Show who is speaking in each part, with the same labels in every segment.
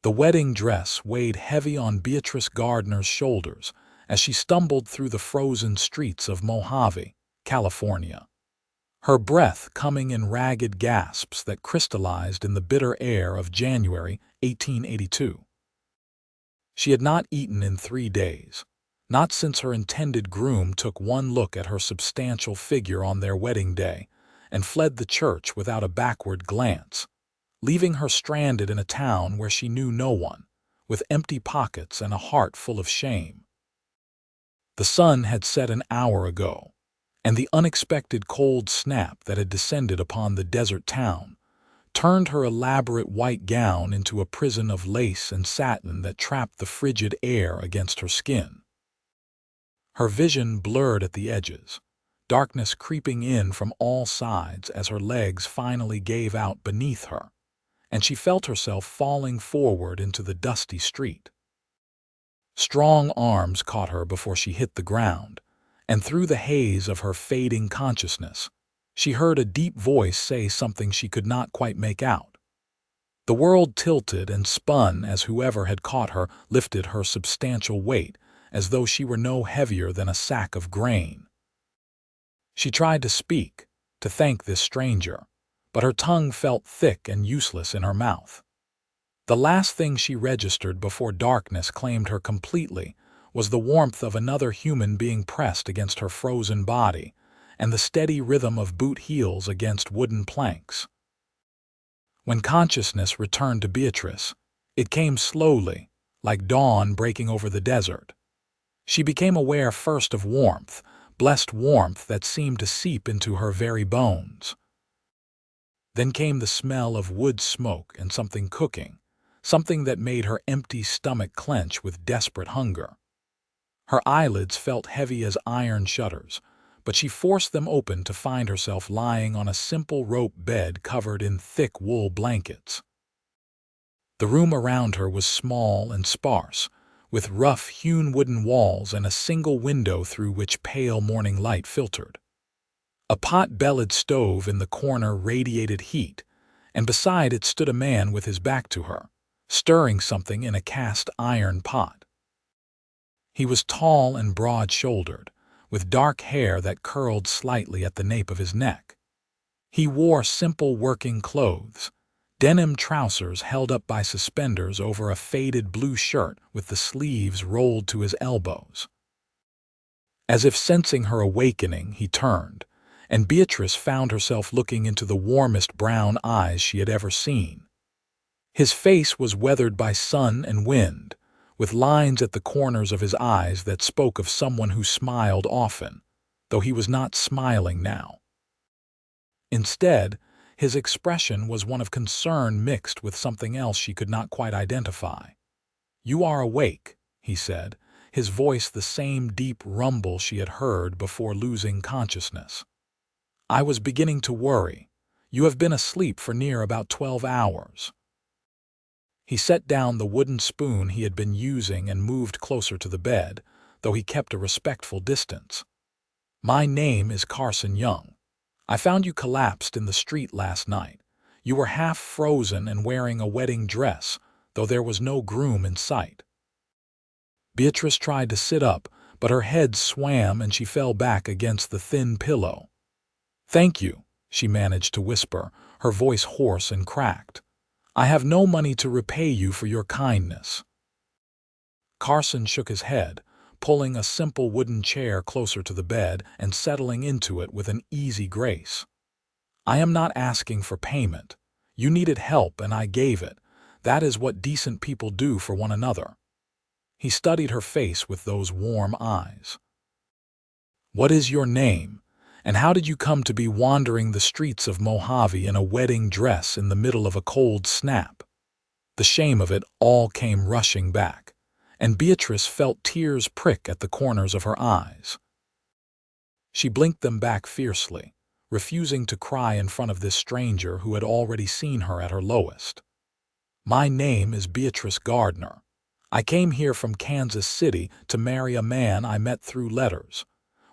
Speaker 1: The wedding dress weighed heavy on Beatrice Gardner's shoulders as she stumbled through the frozen streets of Mojave, California, her breath coming in ragged gasps that crystallized in the bitter air of January 1882. She had not eaten in 3 days, not since her intended groom took one look at her substantial figure on their wedding day and fled the church without a backward glance, leaving her stranded in a town where she knew no one, with empty pockets and a heart full of shame. The sun had set an hour ago, and the unexpected cold snap that had descended upon the desert town turned her elaborate white gown into a prison of lace and satin that trapped the frigid air against her skin. Her vision blurred at the edges, darkness creeping in from all sides as her legs finally gave out beneath her, and she felt herself falling forward into the dusty street. Strong arms caught her before she hit the ground, and through the haze of her fading consciousness, she heard a deep voice say something she could not quite make out. The world tilted and spun as whoever had caught her lifted her substantial weight as though she were no heavier than a sack of grain. She tried to speak, to thank this stranger, but her tongue felt thick and useless in her mouth. The last thing she registered before darkness claimed her completely was the warmth of another human being pressed against her frozen body, and the steady rhythm of boot heels against wooden planks. When consciousness returned to Beatrice, it came slowly, like dawn breaking over the desert. She became aware first of warmth, blessed warmth that seemed to seep into her very bones. Then came the smell of wood smoke and something cooking, something that made her empty stomach clench with desperate hunger. Her eyelids felt heavy as iron shutters, but she forced them open to find herself lying on a simple rope bed covered in thick wool blankets. The room around her was small and sparse, with rough-hewn wooden walls and a single window through which pale morning light filtered. A pot-bellied stove in the corner radiated heat, and beside it stood a man with his back to her, stirring something in a cast-iron pot. He was tall and broad-shouldered, with dark hair that curled slightly at the nape of his neck. He wore simple working clothes, denim trousers held up by suspenders over a faded blue shirt with the sleeves rolled to his elbows. As if sensing her awakening, he turned, and Beatrice found herself looking into the warmest brown eyes she had ever seen. His face was weathered by sun and wind, with lines at the corners of his eyes that spoke of someone who smiled often, though he was not smiling now. Instead, his expression was one of concern mixed with something else she could not quite identify. "You are awake," he said, his voice the same deep rumble she had heard before losing consciousness. "I was beginning to worry. You have been asleep for near about 12 hours. He set down the wooden spoon he had been using and moved closer to the bed, though he kept a respectful distance. "My name is Carson Young. I found you collapsed in the street last night. You were half frozen and wearing a wedding dress, though there was no groom in sight." Beatrice tried to sit up, but her head swam and she fell back against the thin pillow. "Thank you," she managed to whisper, her voice hoarse and cracked. "I have no money to repay you for your kindness." Carson shook his head, pulling a simple wooden chair closer to the bed and settling into it with an easy grace. "I am not asking for payment. You needed help and I gave it. That is what decent people do for one another." He studied her face with those warm eyes. "What is your name? And how did you come to be wandering the streets of Mojave in a wedding dress in the middle of a cold snap?" The shame of it all came rushing back, and Beatrice felt tears prick at the corners of her eyes. She blinked them back fiercely, refusing to cry in front of this stranger who had already seen her at her lowest. "My name is Beatrice Gardner. I came here from Kansas City to marry a man I met through letters.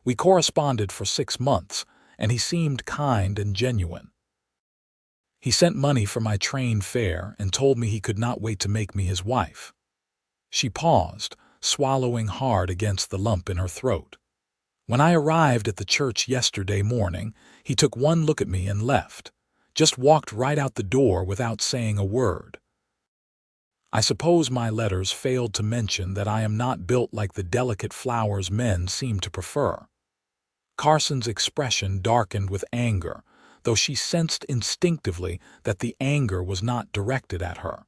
Speaker 1: We corresponded for 6 months, and he seemed kind and genuine." He sent money for my train fare and told me he could not wait to make me his wife." She paused, swallowing hard against the lump in her throat. "When I arrived at the church yesterday morning, he took one look at me and left. Just walked right out the door without saying a word. I suppose my letters failed to mention that I am not built like the delicate flowers men seem to prefer." Carson's expression darkened with anger, though she sensed instinctively that the anger was not directed at her.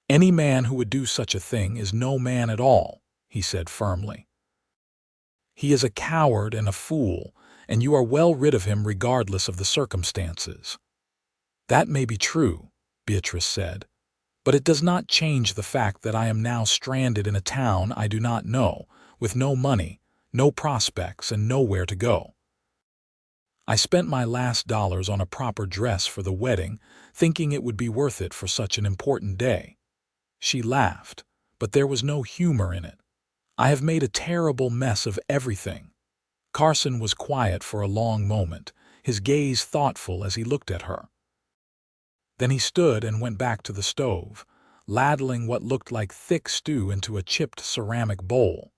Speaker 1: "Any man who would do such a thing is no man at all," he said firmly. "He is a coward and a fool, and you are well rid of him regardless of the circumstances." "That may be true," Beatrice said, "but it does not change the fact that I am now stranded in a town I do not know, with no money, no prospects, and nowhere to go. I spent my last dollars on a proper dress for the wedding, thinking it would be worth it for such an important day." She laughed, but there was no humor in it. "I have made a terrible mess of everything." Carson was quiet for a long moment, his gaze thoughtful as he looked at her. Then he stood and went back to the stove, ladling what looked like thick stew into a chipped ceramic bowl.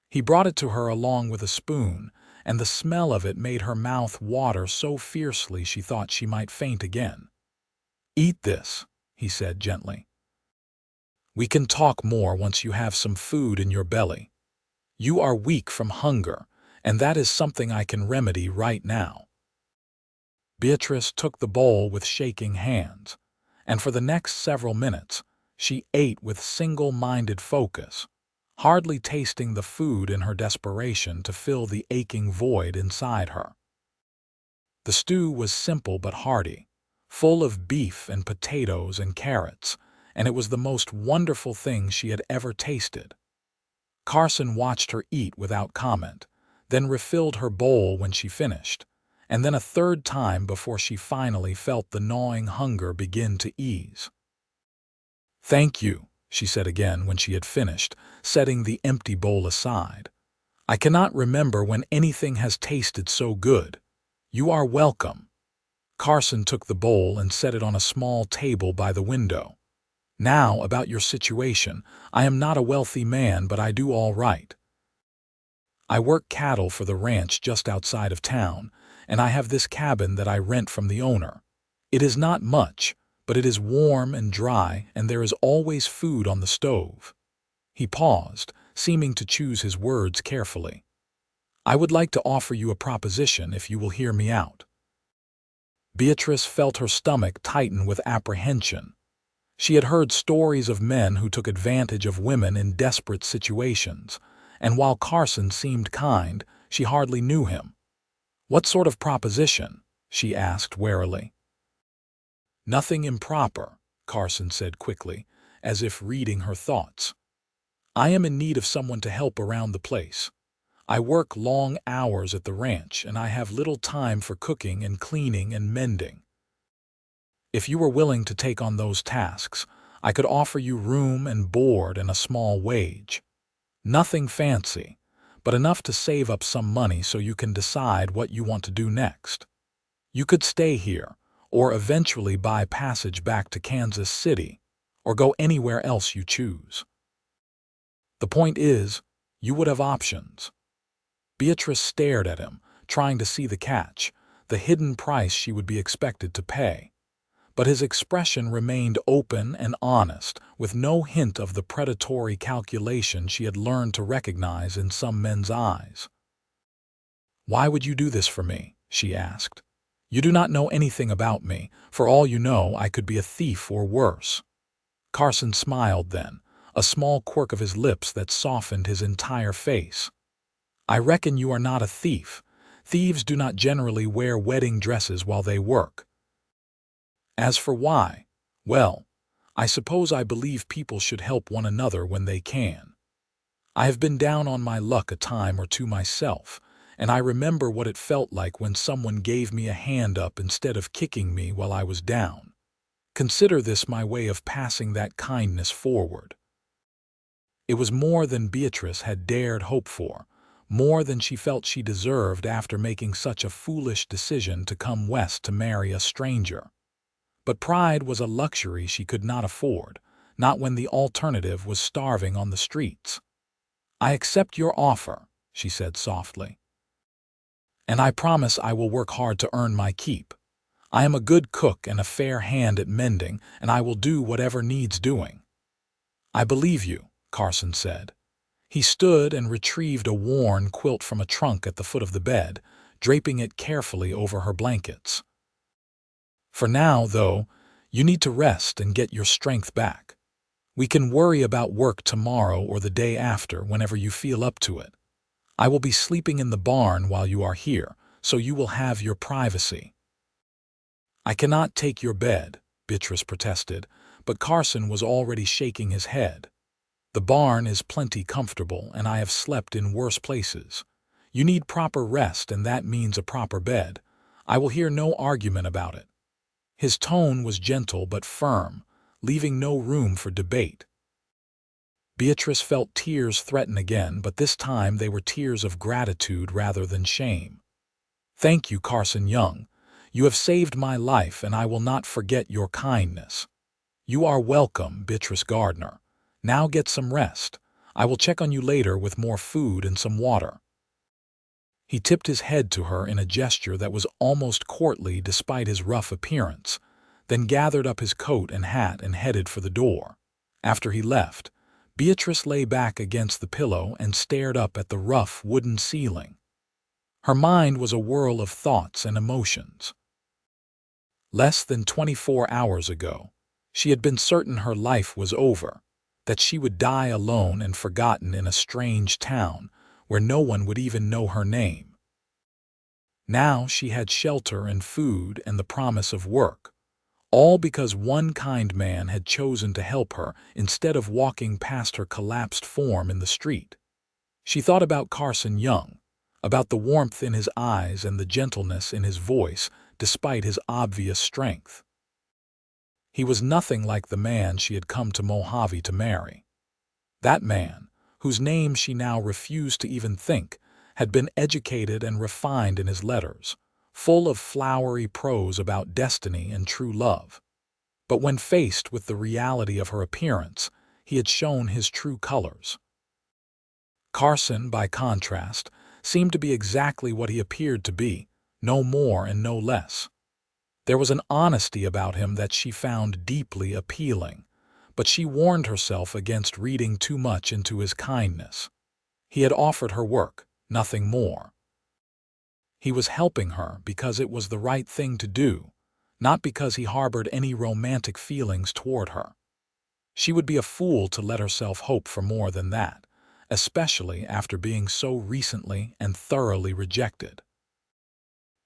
Speaker 1: He brought it to her along with a spoon, and the smell of it made her mouth water so fiercely she thought she might faint again. "Eat this," he said gently. "We can talk more once you have some food in your belly. You are weak from hunger, and that is something I can remedy right now." Beatrice took the bowl with shaking hands, and for the next several minutes she ate with single-minded focus, hardly tasting the food in her desperation to fill the aching void inside her. The stew was simple but hearty, full of beef and potatoes and carrots, and it was the most wonderful thing she had ever tasted. Carson watched her eat without comment, then refilled her bowl when she finished, and then a third time before she finally felt the gnawing hunger begin to ease. "Thank you," she said again when she had finished, setting the empty bowl aside. "I cannot remember when anything has tasted so good. You are welcome." Carson took the bowl and set it on a small table by the window. "Now, about your situation. I am not a wealthy man, but I do all right. I work cattle for the ranch just outside of town, and I have this cabin that I rent from the owner. It is not much, but it is warm and dry, and there is always food on the stove." He paused, seeming to choose his words carefully. "I would like to offer you a proposition if you will hear me out." Beatrice felt her stomach tighten with apprehension. She had heard stories of men who took advantage of women in desperate situations, and while Carson seemed kind, she hardly knew him. "What sort of proposition?" she asked warily. "Nothing improper," Carson said quickly, as if reading her thoughts. "I am in need of someone to help around the place. I work long hours at the ranch, and I have little time for cooking and cleaning and mending. If you were willing to take on those tasks, I could offer you room and board and a small wage. Nothing fancy, but enough to save up some money so you can decide what you want to do next. You could stay here, or eventually buy passage back to Kansas City, or go anywhere else you choose. The point is, you would have options." Beatrice stared at him, trying to see the catch, the hidden price she would be expected to pay. But his expression remained open and honest, with no hint of the predatory calculation she had learned to recognize in some men's eyes. "Why would you do this for me?" she asked. "You do not know anything about me. For all you know, I could be a thief or worse." Carson smiled then, a small quirk of his lips that softened his entire face. "I reckon you are not a thief. Thieves do not generally wear wedding dresses while they work. As for why, well, I suppose I believe people should help one another when they can. I have been down on my luck a time or two myself, and I remember what it felt like when someone gave me a hand up instead of kicking me while I was down. Consider this my way of passing that kindness forward." It was more than Beatrice had dared hope for, more than she felt she deserved after making such a foolish decision to come west to marry a stranger. But pride was a luxury she could not afford, not when the alternative was starving on the streets. "I accept your offer," she said softly. "And I promise I will work hard to earn my keep. I am a good cook and a fair hand at mending, and I will do whatever needs doing." "I believe you," Carson said. He stood and retrieved a worn quilt from a trunk at the foot of the bed, draping it carefully over her blankets. "For now, though, you need to rest and get your strength back. We can worry about work tomorrow or the day after whenever you feel up to it. I will be sleeping in the barn while you are here, so you will have your privacy." "I cannot take your bed," Beatrice protested, but Carson was already shaking his head. "The barn is plenty comfortable, and I have slept in worse places. You need proper rest, and that means a proper bed. I will hear no argument about it." His tone was gentle but firm, leaving no room for debate. Beatrice felt tears threaten again, but this time they were tears of gratitude rather than shame. "Thank you, Carson Young. You have saved my life, and I will not forget your kindness." "You are welcome, Beatrice Gardner. Now get some rest. I will check on you later with more food and some water." He tipped his head to her in a gesture that was almost courtly despite his rough appearance, then gathered up his coat and hat and headed for the door. After he left, Beatrice lay back against the pillow and stared up at the rough wooden ceiling. Her mind was a whirl of thoughts and emotions. Less than 24 hours ago, she had been certain her life was over, that she would die alone and forgotten in a strange town where no one would even know her name. Now she had shelter and food and the promise of work, all because one kind man had chosen to help her instead of walking past her collapsed form in the street. She thought about Carson Young, about the warmth in his eyes and the gentleness in his voice despite his obvious strength. He was nothing like the man she had come to Mojave to marry. That man, whose name she now refused to even think, had been educated and refined in his letters, full of flowery prose about destiny and true love. But when faced with the reality of her appearance, he had shown his true colors. Carson, by contrast, seemed to be exactly what he appeared to be, no more and no less. There was an honesty about him that she found deeply appealing, but she warned herself against reading too much into his kindness. He had offered her work, nothing more. He was helping her because it was the right thing to do, not because he harbored any romantic feelings toward her. She would be a fool to let herself hope for more than that, especially after being so recently and thoroughly rejected.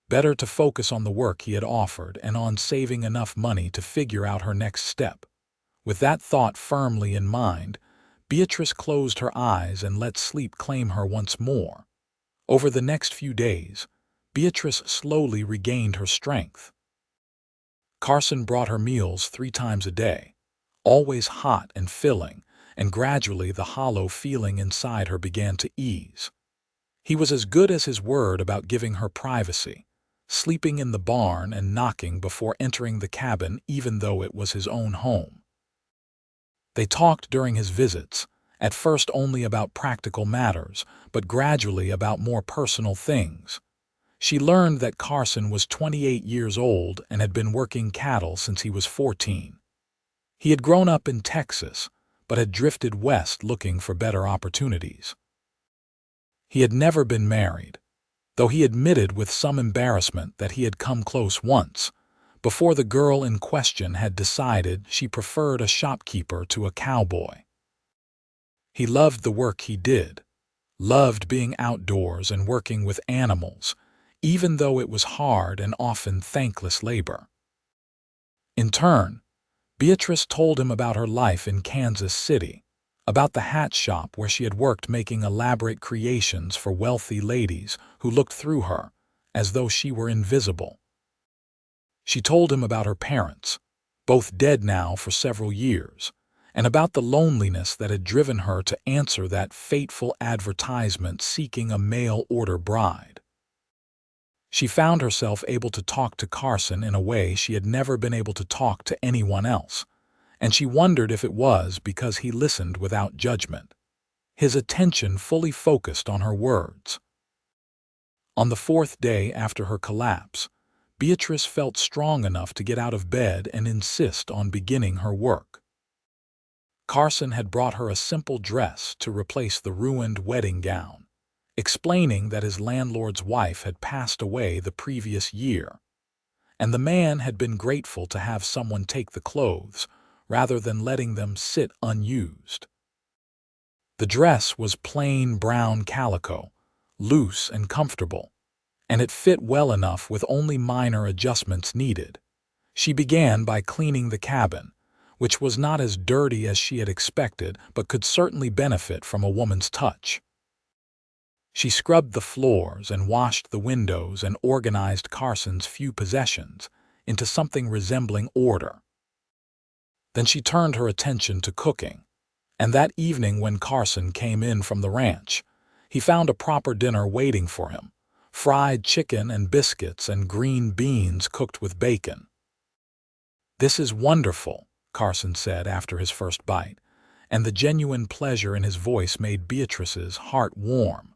Speaker 1: Better to focus on the work he had offered and on saving enough money to figure out her next step. With that thought firmly in mind, Beatrice closed her eyes and let sleep claim her once more. Over the next few days, Beatrice slowly regained her strength. Carson brought her meals 3 times a day, always hot and filling, and gradually the hollow feeling inside her began to ease. He was as good as his word about giving her privacy, sleeping in the barn and knocking before entering the cabin even though it was his own home. They talked during his visits, at first only about practical matters, but gradually about more personal things. She learned that Carson was 28 years old and had been working cattle since he was 14. He had grown up in Texas, but had drifted west looking for better opportunities. He had never been married, though he admitted with some embarrassment that he had come close once, before the girl in question had decided she preferred a shopkeeper to a cowboy. He loved the work he did, loved being outdoors and working with animals, even though it was hard and often thankless labor. In turn, Beatrice told him about her life in Kansas City, about the hat shop where she had worked making elaborate creations for wealthy ladies who looked through her, as though she were invisible. She told him about her parents, both dead now for several years, and about the loneliness that had driven her to answer that fateful advertisement seeking a mail-order bride. She found herself able to talk to Carson in a way she had never been able to talk to anyone else, and she wondered if it was because he listened without judgment, his attention fully focused on her words. On the fourth day after her collapse, Beatrice felt strong enough to get out of bed and insist on beginning her work. Carson had brought her a simple dress to replace the ruined wedding gown, explaining that his landlord's wife had passed away the previous year, and the man had been grateful to have someone take the clothes rather than letting them sit unused. The dress was plain brown calico, loose and comfortable, and it fit well enough with only minor adjustments needed. She began by cleaning the cabin, which was not as dirty as she had expected but could certainly benefit from a woman's touch. She scrubbed the floors and washed the windows and organized Carson's few possessions into something resembling order. Then she turned her attention to cooking, and that evening when Carson came in from the ranch, he found a proper dinner waiting for him: fried chicken and biscuits and green beans cooked with bacon. "This is wonderful," Carson said after his first bite, and the genuine pleasure in his voice made Beatrice's heart warm.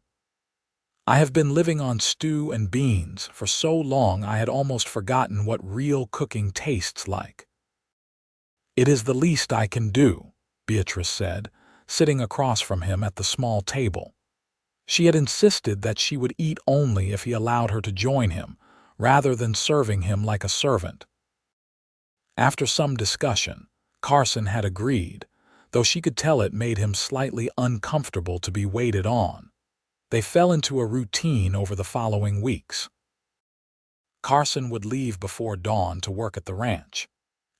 Speaker 1: "I have been living on stew and beans for so long I had almost forgotten what real cooking tastes like." "It is the least I can do," Beatrice said, sitting across from him at the small table. She had insisted that she would eat only if he allowed her to join him, rather than serving him like a servant. After some discussion, Carson had agreed, though she could tell it made him slightly uncomfortable to be waited on. They fell into a routine over the following weeks. Carson would leave before dawn to work at the ranch,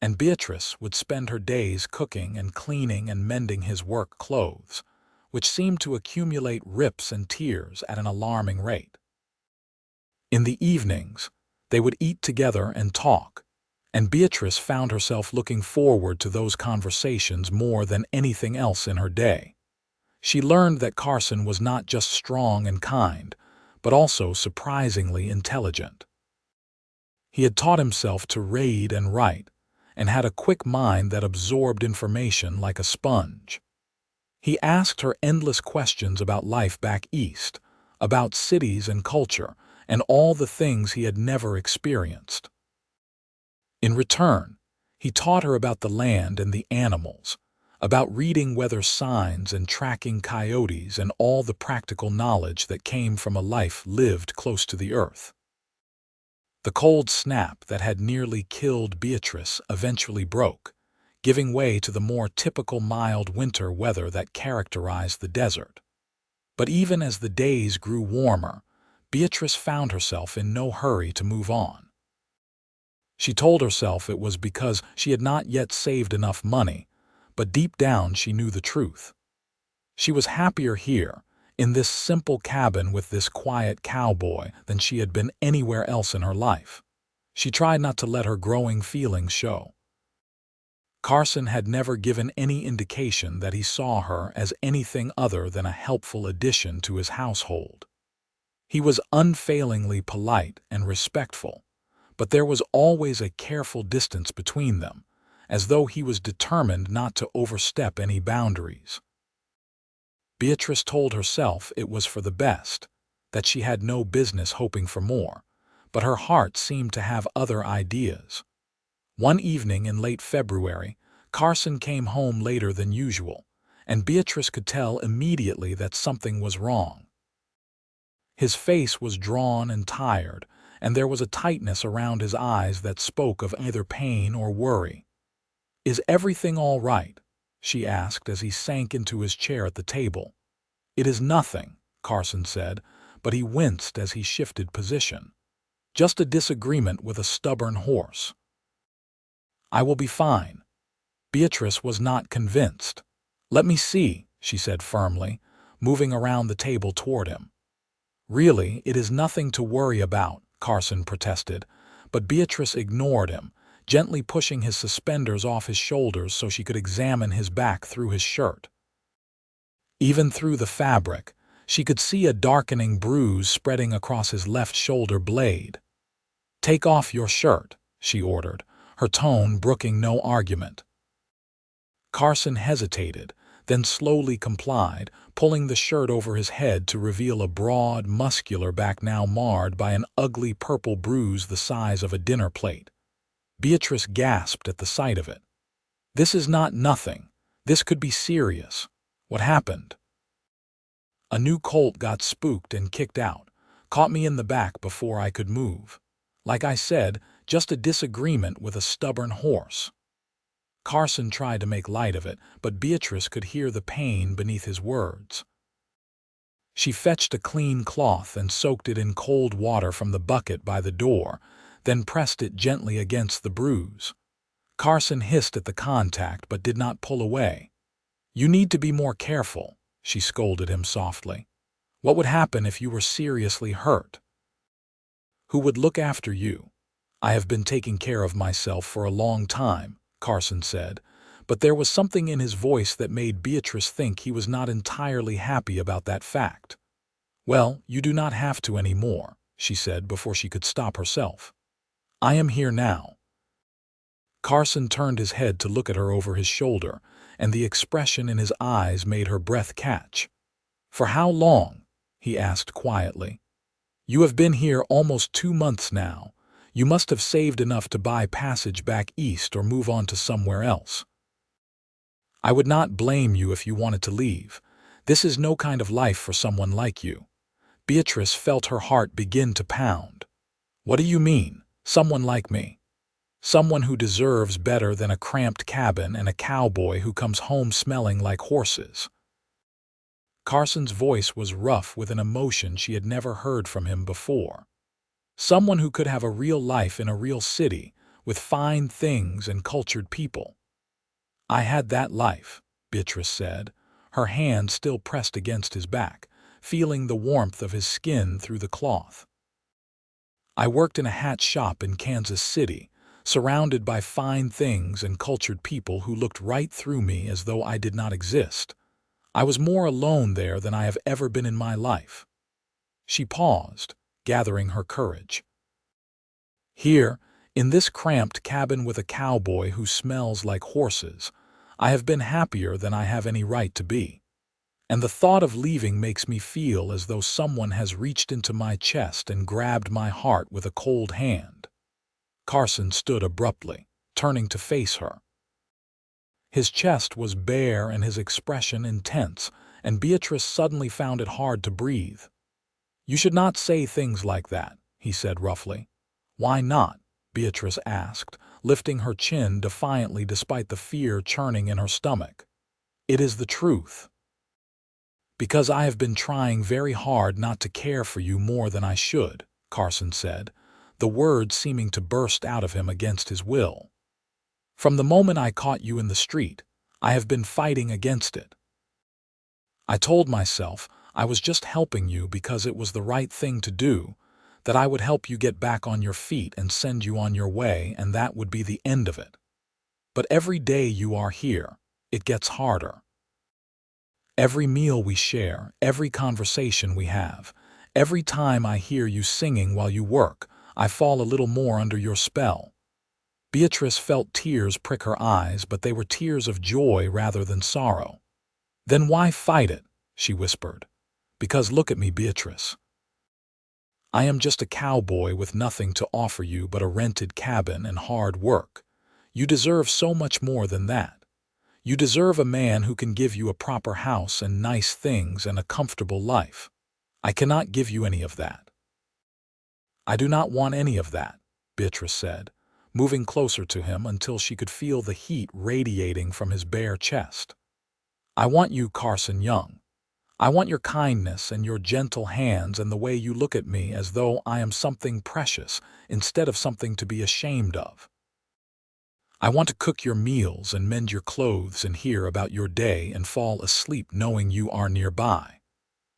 Speaker 1: and Beatrice would spend her days cooking and cleaning and mending his work clothes, which seemed to accumulate rips and tears at an alarming rate. In the evenings, they would eat together and talk, and Beatrice found herself looking forward to those conversations more than anything else in her day. She learned that Carson was not just strong and kind, but also surprisingly intelligent. He had taught himself to read and write, and had a quick mind that absorbed information like a sponge. He asked her endless questions about life back east, about cities and culture, and all the things he had never experienced. In return, he taught her about the land and the animals, about reading weather signs and tracking coyotes, and all the practical knowledge that came from a life lived close to the earth. The cold snap that had nearly killed Beatrice eventually broke, giving way to the more typical mild winter weather that characterized the desert. But even as the days grew warmer, Beatrice found herself in no hurry to move on. She told herself it was because she had not yet saved enough money, but deep down she knew the truth. She was happier here, in this simple cabin with this quiet cowboy, than she had been anywhere else in her life. She tried not to let her growing feelings show. Carson had never given any indication that he saw her as anything other than a helpful addition to his household. He was unfailingly polite and respectful, but there was always a careful distance between them, as though he was determined not to overstep any boundaries. Beatrice told herself it was for the best, that she had no business hoping for more, but her heart seemed to have other ideas. One evening in late February, Carson came home later than usual, and Beatrice could tell immediately that something was wrong. His face was drawn and tired, and there was a tightness around his eyes that spoke of either pain or worry. "Is everything all right?" she asked as he sank into his chair at the table. "It is nothing," Carson said, but he winced as he shifted position. "Just a disagreement with a stubborn horse." "I will be fine." Beatrice was not convinced. "Let me see," she said firmly, moving around the table toward him. "Really, it is nothing to worry about," Carson protested, but Beatrice ignored him, gently pushing his suspenders off his shoulders so she could examine his back through his shirt. Even through the fabric, She could see a darkening bruise spreading across his left shoulder blade. "Take off your shirt," she ordered, her tone brooking no argument. Carson hesitated, then slowly complied, pulling the shirt over his head to reveal a broad, muscular back now marred by an ugly purple bruise the size of a dinner plate. Beatrice gasped at the sight of it. "This is not nothing. This could be serious. What happened?" "A new colt got spooked and kicked out, caught me in the back before I could move. Like I said, just a disagreement with a stubborn horse." Carson tried to make light of it, but Beatrice could hear the pain beneath his words. She fetched a clean cloth and soaked it in cold water from the bucket by the door, then pressed it gently against the bruise. Carson hissed at the contact but did not pull away. "You need to be more careful," she scolded him softly. "What would happen if you were seriously hurt? Who would look after you?" "I have been taking care of myself for a long time," Carson said, but there was something in his voice that made Beatrice think he was not entirely happy about that fact. "Well, you do not have to anymore," she said before she could stop herself. "I am here now." Carson turned his head to look at her over his shoulder, and the expression in his eyes made her breath catch. "For how long?" he asked quietly. "You have been here almost 2 months now. You must have saved enough to buy passage back east or move on to somewhere else. I would not blame you if you wanted to leave. This is no kind of life for someone like you." Beatrice felt her heart begin to pound. "What do you mean, someone like me?" "Someone who deserves better than a cramped cabin and a cowboy who comes home smelling like horses." Carson's voice was rough with an emotion she had never heard from him before. "Someone who could have a real life in a real city, with fine things and cultured people." "I had that life," Beatrice said, her hand still pressed against his back, feeling the warmth of his skin through the cloth. "I worked in a hat shop in Kansas City, surrounded by fine things and cultured people who looked right through me as though I did not exist. I was more alone there than I have ever been in my life." She paused, gathering her courage. "Here, in this cramped cabin with a cowboy who smells like horses, I have been happier than I have any right to be. And the thought of leaving makes me feel as though someone has reached into my chest and grabbed my heart with a cold hand." Carson stood abruptly, turning to face her. His chest was bare and his expression intense, and Beatrice suddenly found it hard to breathe. "You should not say things like that," he said roughly. "Why not?" Beatrice asked, lifting her chin defiantly despite the fear churning in her stomach. "It is the truth." "Because I have been trying very hard not to care for you more than I should," Carson said, the words seeming to burst out of him against his will. "From the moment I caught you in the street, I have been fighting against it. I told myself I was just helping you because it was the right thing to do, that I would help you get back on your feet and send you on your way, and that would be the end of it. But every day you are here, it gets harder. Every meal we share, every conversation we have, every time I hear you singing while you work, I fall a little more under your spell." Beatrice felt tears prick her eyes, but they were tears of joy rather than sorrow. "Then why fight it?" she whispered. "Because look at me, Beatrice. I am just a cowboy with nothing to offer you but a rented cabin and hard work. You deserve so much more than that. You deserve a man who can give you a proper house and nice things and a comfortable life. I cannot give you any of that." "I do not want any of that," Beatrice said, moving closer to him until she could feel the heat radiating from his bare chest. "I want you, Carson Young. I want your kindness and your gentle hands and the way you look at me as though I am something precious instead of something to be ashamed of. I want to cook your meals and mend your clothes and hear about your day and fall asleep knowing you are nearby.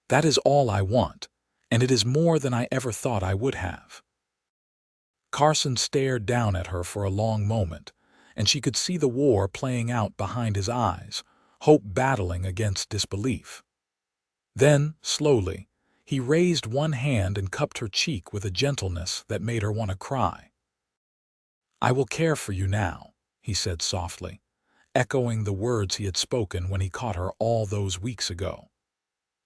Speaker 1: That is all I want, and it is more than I ever thought I would have." Carson stared down at her for a long moment, and she could see the war playing out behind his eyes, hope battling against disbelief. Then, slowly, he raised one hand and cupped her cheek with a gentleness that made her want to cry. "I will care for you now," he said softly, echoing the words he had spoken when he caught her all those weeks ago.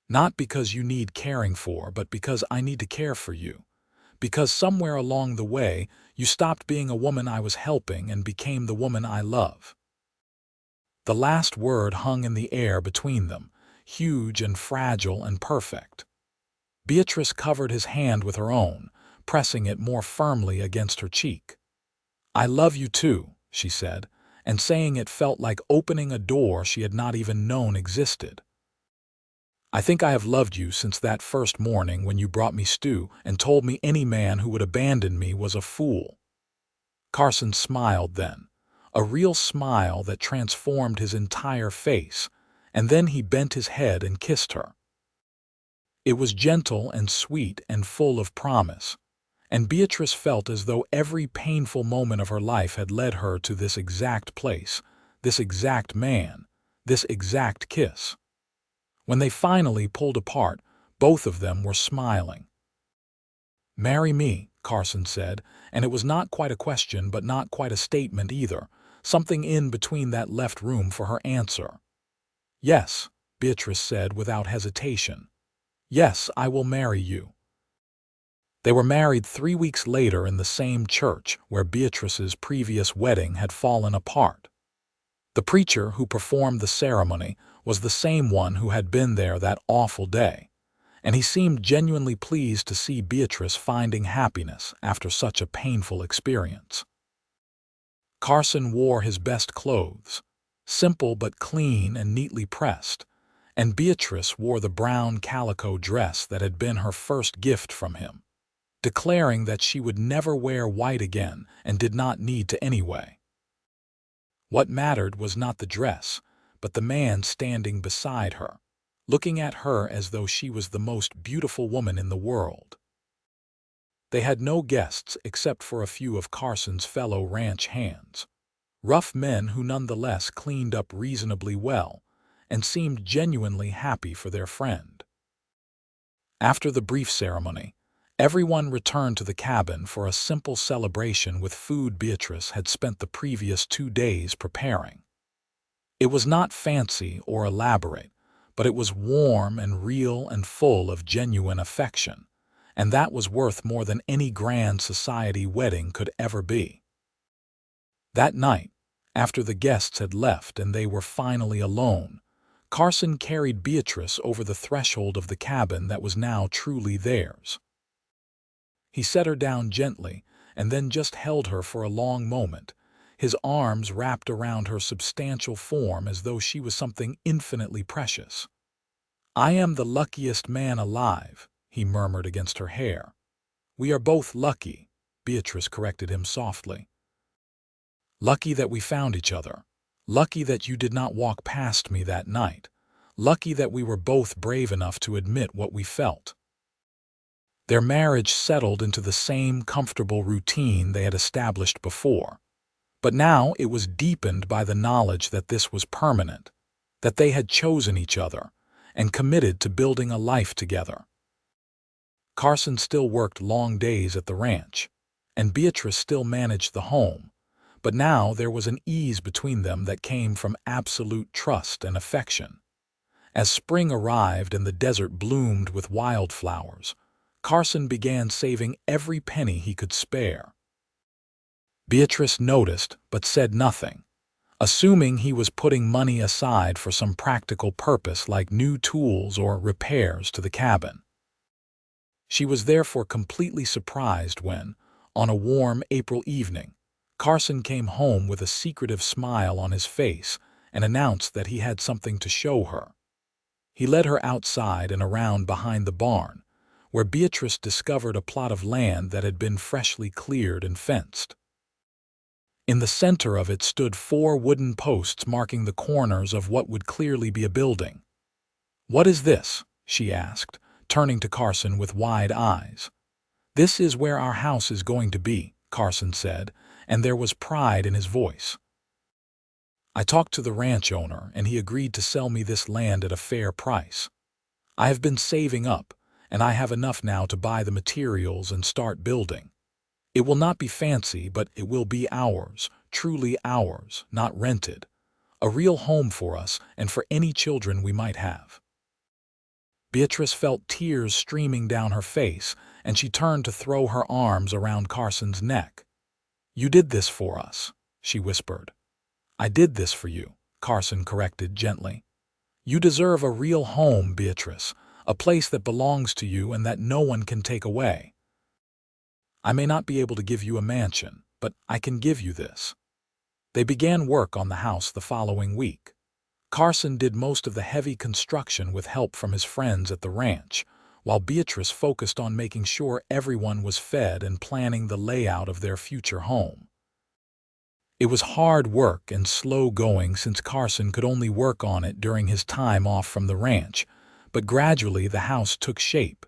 Speaker 1: "Not because you need caring for, but because I need to care for you. Because somewhere along the way, you stopped being a woman I was helping and became the woman I love." The last word hung in the air between them, huge and fragile and perfect. Beatrice covered his hand with her own, pressing it more firmly against her cheek. "I love you too," she said, and saying it felt like opening a door she had not even known existed. "I think I have loved you since that first morning when you brought me stew and told me any man who would abandon me was a fool." Carson smiled then, a real smile that transformed his entire face, and then he bent his head and kissed her. It was gentle and sweet and full of promise, and Beatrice felt as though every painful moment of her life had led her to this exact place, this exact man, this exact kiss. When they finally pulled apart, both of them were smiling. "Marry me," Carson said, and it was not quite a question but not quite a statement either. Something in between that left room for her answer. "Yes," Beatrice said without hesitation. "Yes, I will marry you." They were married 3 weeks later in the same church where Beatrice's previous wedding had fallen apart. The preacher who performed the ceremony was the same one who had been there that awful day, and he seemed genuinely pleased to see Beatrice finding happiness after such a painful experience. Carson wore his best clothes, simple but clean and neatly pressed, and Beatrice wore the brown calico dress that had been her first gift from him, declaring that she would never wear white again and did not need to anyway. What mattered was not the dress, but the man standing beside her, looking at her as though she was the most beautiful woman in the world. They had no guests except for a few of Carson's fellow ranch hands, rough men who nonetheless cleaned up reasonably well and seemed genuinely happy for their friend. After the brief ceremony, everyone returned to the cabin for a simple celebration with food Beatrice had spent the previous 2 days preparing. It was not fancy or elaborate, but it was warm and real and full of genuine affection, and that was worth more than any grand society wedding could ever be. That night, after the guests had left and they were finally alone, Carson carried Beatrice over the threshold of the cabin that was now truly theirs. He set her down gently and then just held her for a long moment, his arms wrapped around her substantial form as though she was something infinitely precious. "I am the luckiest man alive," he murmured against her hair. "We are both lucky," Beatrice corrected him softly. "Lucky that we found each other. Lucky that you did not walk past me that night. Lucky that we were both brave enough to admit what we felt." Their marriage settled into the same comfortable routine they had established before, but now it was deepened by the knowledge that this was permanent, that they had chosen each other and committed to building a life together. Carson still worked long days at the ranch, and Beatrice still managed the home, but now there was an ease between them that came from absolute trust and affection. As spring arrived and the desert bloomed with wildflowers, Carson began saving every penny he could spare. Beatrice noticed but said nothing, assuming he was putting money aside for some practical purpose like new tools or repairs to the cabin. She was therefore completely surprised when, on a warm April evening, Carson came home with a secretive smile on his face and announced that he had something to show her. He led her outside and around behind the barn, where Beatrice discovered a plot of land that had been freshly cleared and fenced. In the center of it stood 4 wooden posts marking the corners of what would clearly be a building. "What is this?" she asked, turning to Carson with wide eyes. "This is where our house is going to be," Carson said, and there was pride in his voice. "I talked to the ranch owner, and he agreed to sell me this land at a fair price. I have been saving up, and I have enough now to buy the materials and start building. It will not be fancy, but it will be ours, truly ours, not rented. A real home for us and for any children we might have." Beatrice felt tears streaming down her face, and she turned to throw her arms around Carson's neck. "You did this for us," she whispered. "I did this for you," Carson corrected gently. "You deserve a real home, Beatrice, a place that belongs to you and that no one can take away. I may not be able to give you a mansion, but I can give you this." They began work on the house the following week. Carson did most of the heavy construction with help from his friends at the ranch, while Beatrice focused on making sure everyone was fed and planning the layout of their future home. It was hard work and slow going since Carson could only work on it during his time off from the ranch, but gradually the house took shape.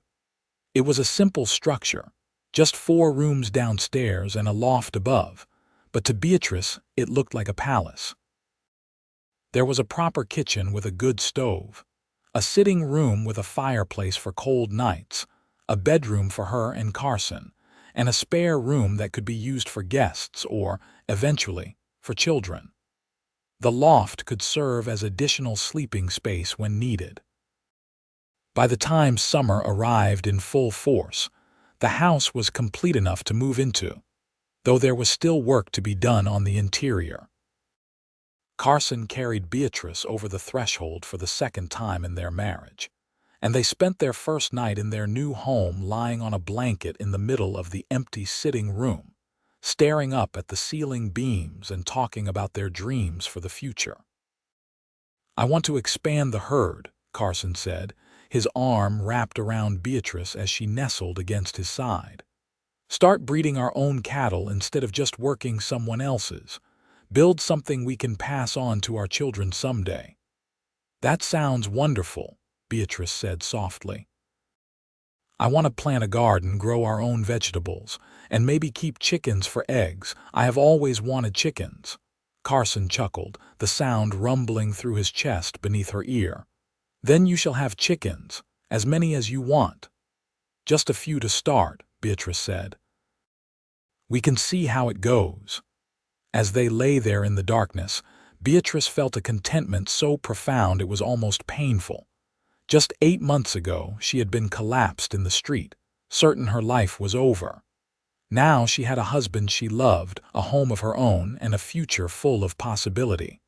Speaker 1: It was a simple structure, just 4 rooms downstairs and a loft above, but to Beatrice it looked like a palace. There was a proper kitchen with a good stove, a sitting room with a fireplace for cold nights, a bedroom for her and Carson, and a spare room that could be used for guests or, eventually, for children. The loft could serve as additional sleeping space when needed. By the time summer arrived in full force, the house was complete enough to move into, though there was still work to be done on the interior. Carson carried Beatrice over the threshold for the second time in their marriage, and they spent their first night in their new home lying on a blanket in the middle of the empty sitting room, staring up at the ceiling beams and talking about their dreams for the future. "I want to expand the herd," Carson said, his arm wrapped around Beatrice as she nestled against his side. "Start breeding our own cattle instead of just working someone else's. Build something we can pass on to our children someday." "That sounds wonderful," Beatrice said softly. "I want to plant a garden, grow our own vegetables, and maybe keep chickens for eggs. I have always wanted chickens." Carson chuckled, the sound rumbling through his chest beneath her ear. "Then you shall have chickens, as many as you want." "Just a few to start," Beatrice said. "We can see how it goes." As they lay there in the darkness, Beatrice felt a contentment so profound it was almost painful. Just 8 months ago, she had been collapsed in the street, certain her life was over. Now she had a husband she loved, a home of her own, and a future full of possibility.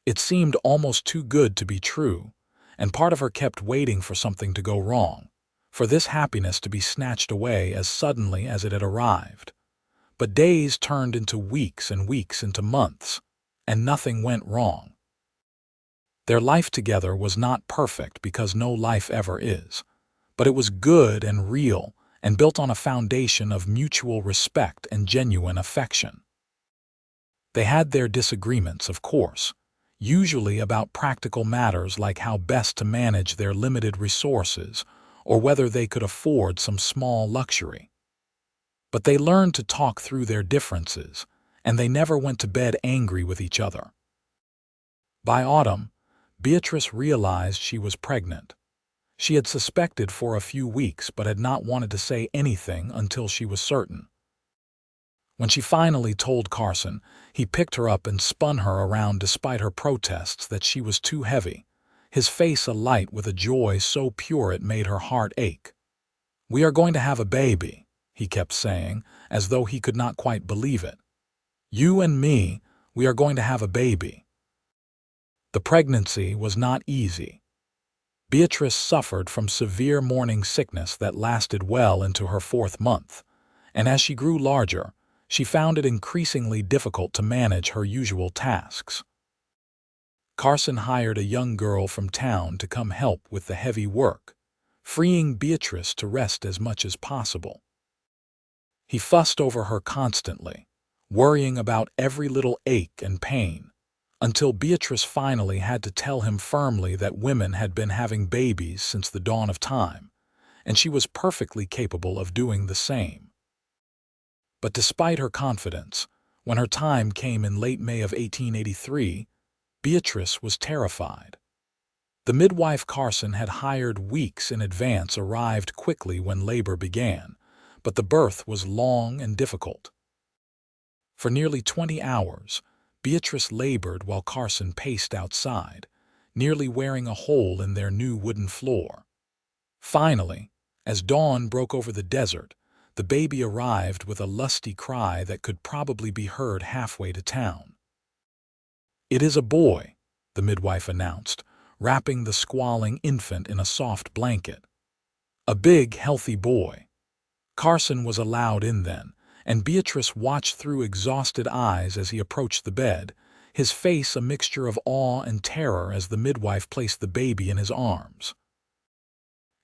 Speaker 1: It seemed almost too good to be true, and part of her kept waiting for something to go wrong, for this happiness to be snatched away as suddenly as it had arrived. But days turned into weeks and weeks into months, and nothing went wrong. Their life together was not perfect because no life ever is, but it was good and real and built on a foundation of mutual respect and genuine affection. They had their disagreements, of course, usually about practical matters like how best to manage their limited resources or whether they could afford some small luxury. But they learned to talk through their differences, and they never went to bed angry with each other. By autumn, Beatrice realized she was pregnant. She had suspected for a few weeks but had not wanted to say anything until she was certain. When she finally told Carson, he picked her up and spun her around despite her protests that she was too heavy, his face alight with a joy so pure it made her heart ache. "We are going to have a baby," he kept saying, as though he could not quite believe it. "You and me, we are going to have a baby." The pregnancy was not easy. Beatrice suffered from severe morning sickness that lasted well into her 4th month, and as she grew larger, she found it increasingly difficult to manage her usual tasks. Carson hired a young girl from town to come help with the heavy work, freeing Beatrice to rest as much as possible. He fussed over her constantly, worrying about every little ache and pain, until Beatrice finally had to tell him firmly that women had been having babies since the dawn of time, and she was perfectly capable of doing the same. But despite her confidence, when her time came in late May of 1883, Beatrice was terrified. The midwife Carson had hired weeks in advance arrived quickly when labor began, but the birth was long and difficult. For nearly 20 hours, Beatrice labored while Carson paced outside, nearly wearing a hole in their new wooden floor. Finally, as dawn broke over the desert, the baby arrived with a lusty cry that could probably be heard halfway to town. "It is a boy," the midwife announced, wrapping the squalling infant in a soft blanket. A big, healthy boy. Carson was allowed in then, and Beatrice watched through exhausted eyes as he approached the bed, his face a mixture of awe and terror as the midwife placed the baby in his arms.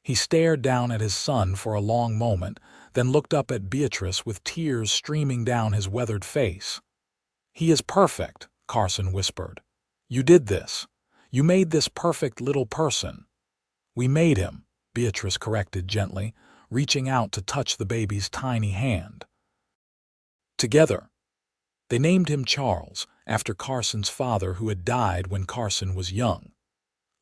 Speaker 1: He stared down at his son for a long moment, then looked up at Beatrice with tears streaming down his weathered face. "He is perfect," Carson whispered. "You did this. You made this perfect little person." "We made him," Beatrice corrected gently, reaching out to touch the baby's tiny hand. Together, they named him Charles, after Carson's father who had died when Carson was young.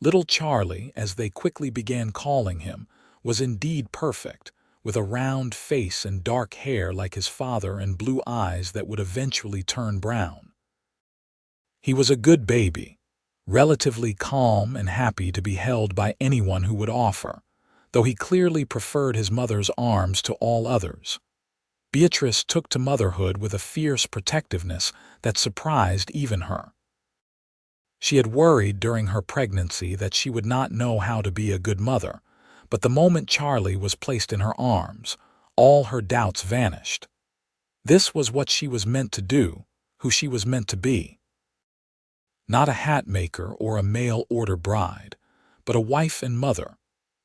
Speaker 1: Little Charlie, as they quickly began calling him, was indeed perfect, with a round face and dark hair like his father and blue eyes that would eventually turn brown. He was a good baby, relatively calm and happy to be held by anyone who would offer, though he clearly preferred his mother's arms to all others. Beatrice took to motherhood with a fierce protectiveness that surprised even her. She had worried during her pregnancy that she would not know how to be a good mother, but the moment Charlie was placed in her arms, all her doubts vanished. This was what she was meant to do, who she was meant to be. Not a hat maker or a mail-order bride, but a wife and mother,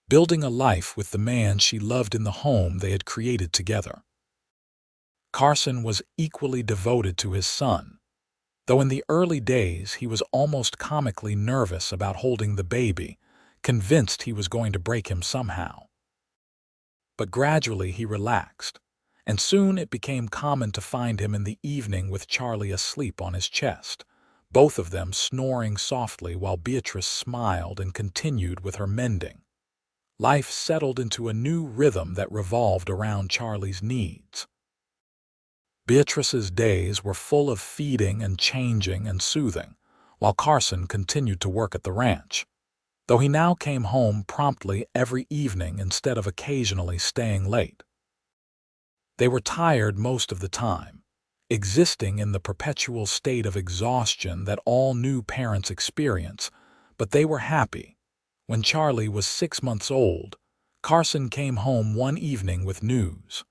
Speaker 1: building a life with the man she loved in the home they had created together. Carson was equally devoted to his son, though in the early days he was almost comically nervous about holding the baby, convinced he was going to break him somehow. But gradually he relaxed, and soon it became common to find him in the evening with Charlie asleep on his chest, both of them snoring softly while Beatrice smiled and continued with her mending. Life settled into a new rhythm that revolved around Charlie's needs. Beatrice's days were full of feeding and changing and soothing, while Carson continued to work at the ranch, though he now came home promptly every evening instead of occasionally staying late. They were tired most of the time, existing in the perpetual state of exhaustion that all new parents experience, but they were happy. When Charlie was 6 months old, Carson came home one evening with news.